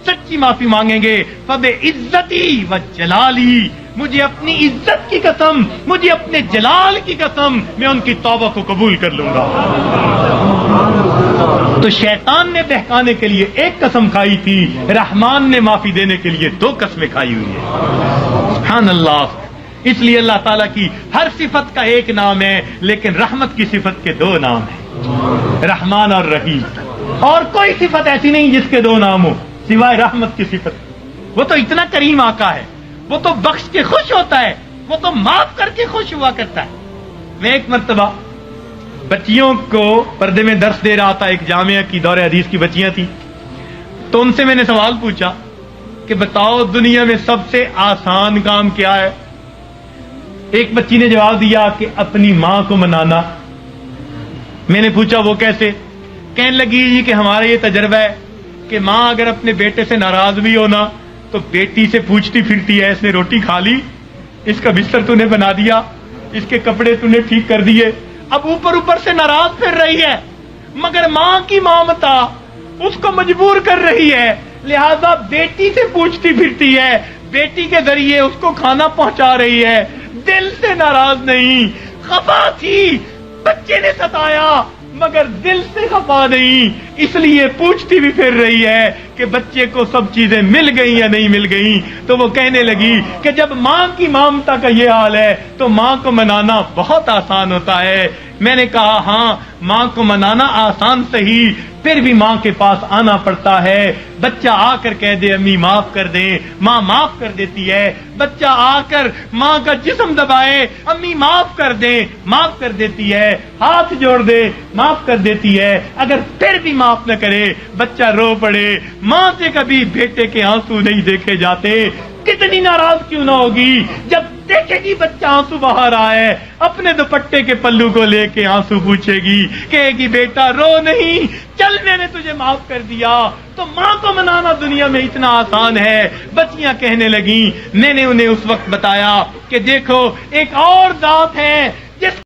سچی معافی مانگیں گے، فَبِعِزَّتِي وَجَلَالِي، مجھے اپنی عزت کی قسم، مجھے اپنے جلال کی قسم، میں ان کی توبہ کو قبول کر لوں گا۔ تو شیطان نے بہکانے کے لیے ایک قسم کھائی تھی، رحمان نے معافی دینے کے لیے 2 قسمیں کھائی ہوئی ہیں۔ سبحان اللہ۔ اس لیے اللہ تعالیٰ کی ہر صفت کا ایک نام ہے، لیکن رحمت کی صفت کے 2 نام ہیں، رحمان اور رحیم۔ اور کوئی صفت ایسی نہیں جس کے 2 نام ہو سوائے رحمت کی صفت۔ وہ تو اتنا کریم آقا ہے، وہ تو بخش کے خوش ہوتا ہے، وہ تو معاف کر کے خوش ہوا کرتا ہے۔ میں ایک مرتبہ بچیوں کو پردے میں درس دے رہا تھا، ایک جامعہ کی دور حدیث کی بچیاں تھیں، تو ان سے میں نے سوال پوچھا کہ بتاؤ دنیا میں سب سے آسان کام کیا ہے؟ ایک بچی نے جواب دیا کہ اپنی ماں کو منانا۔ میں نے پوچھا وہ کیسے؟ کہنے لگی جی کہ ہمارا یہ تجربہ ہے کہ ماں اگر اپنے بیٹے سے ناراض بھی ہونا تو بیٹی سے پوچھتی پھرتی ہے، اس نے روٹی کھا لی، اس کا بستر تو نے بنا دیا، اس کے کپڑے تو نے ٹھیک کر دیے، اب اوپر سے ناراض پھر رہی ہے، مگر ماں کی ممتا اس کو مجبور کر رہی ہے، لہذا بیٹی سے پوچھتی پھرتی ہے، بیٹی کے ذریعے اس کو کھانا پہنچا رہی ہے، دل سے ناراض نہیں۔ خفا تھی، بچے نے ستایا مگر دل سے خفا نہیں، اس لیے پوچھتی بھی پھر رہی ہے کہ بچے کو سب چیزیں مل گئیں یا نہیں مل گئیں۔ تو وہ کہنے لگی کہ جب ماں کی ممتا کا یہ حال ہے تو ماں کو منانا بہت آسان ہوتا ہے۔ میں نے کہا ہاں، ماں کو منانا آسان صحیح، پھر بھی ماں کے پاس آنا پڑتا ہے۔ بچہ آ کر کہہ دے امی معاف کر دیں، ماں معاف کر دیتی ہے۔ بچہ آ کر ماں کا جسم دبائے، امی معاف کر دیں، معاف کر دیتی ہے۔ ہاتھ جوڑ دے، معاف کر دیتی ہے۔ اگر پھر بھی معاف نہ کرے، بچہ رو پڑے، ماں سے کبھی بیٹے کے آنسو نہیں دیکھے جاتے، کتنی ناراض کیوں نہ ہوگی جب دیکھے گی بچہ آنسو بہا رہا ہے، اپنے دوپٹے کے پلو کو لے کے آنسو پوچھے گی، کہے گی بیٹا رو نہیں، چل میں نے تجھے معاف کر دیا۔ تو ماں کو منانا دنیا میں اتنا آسان ہے۔ بچیاں کہنے لگیں، میں نے انہیں اس وقت بتایا کہ دیکھو ایک اور ذات ہے جس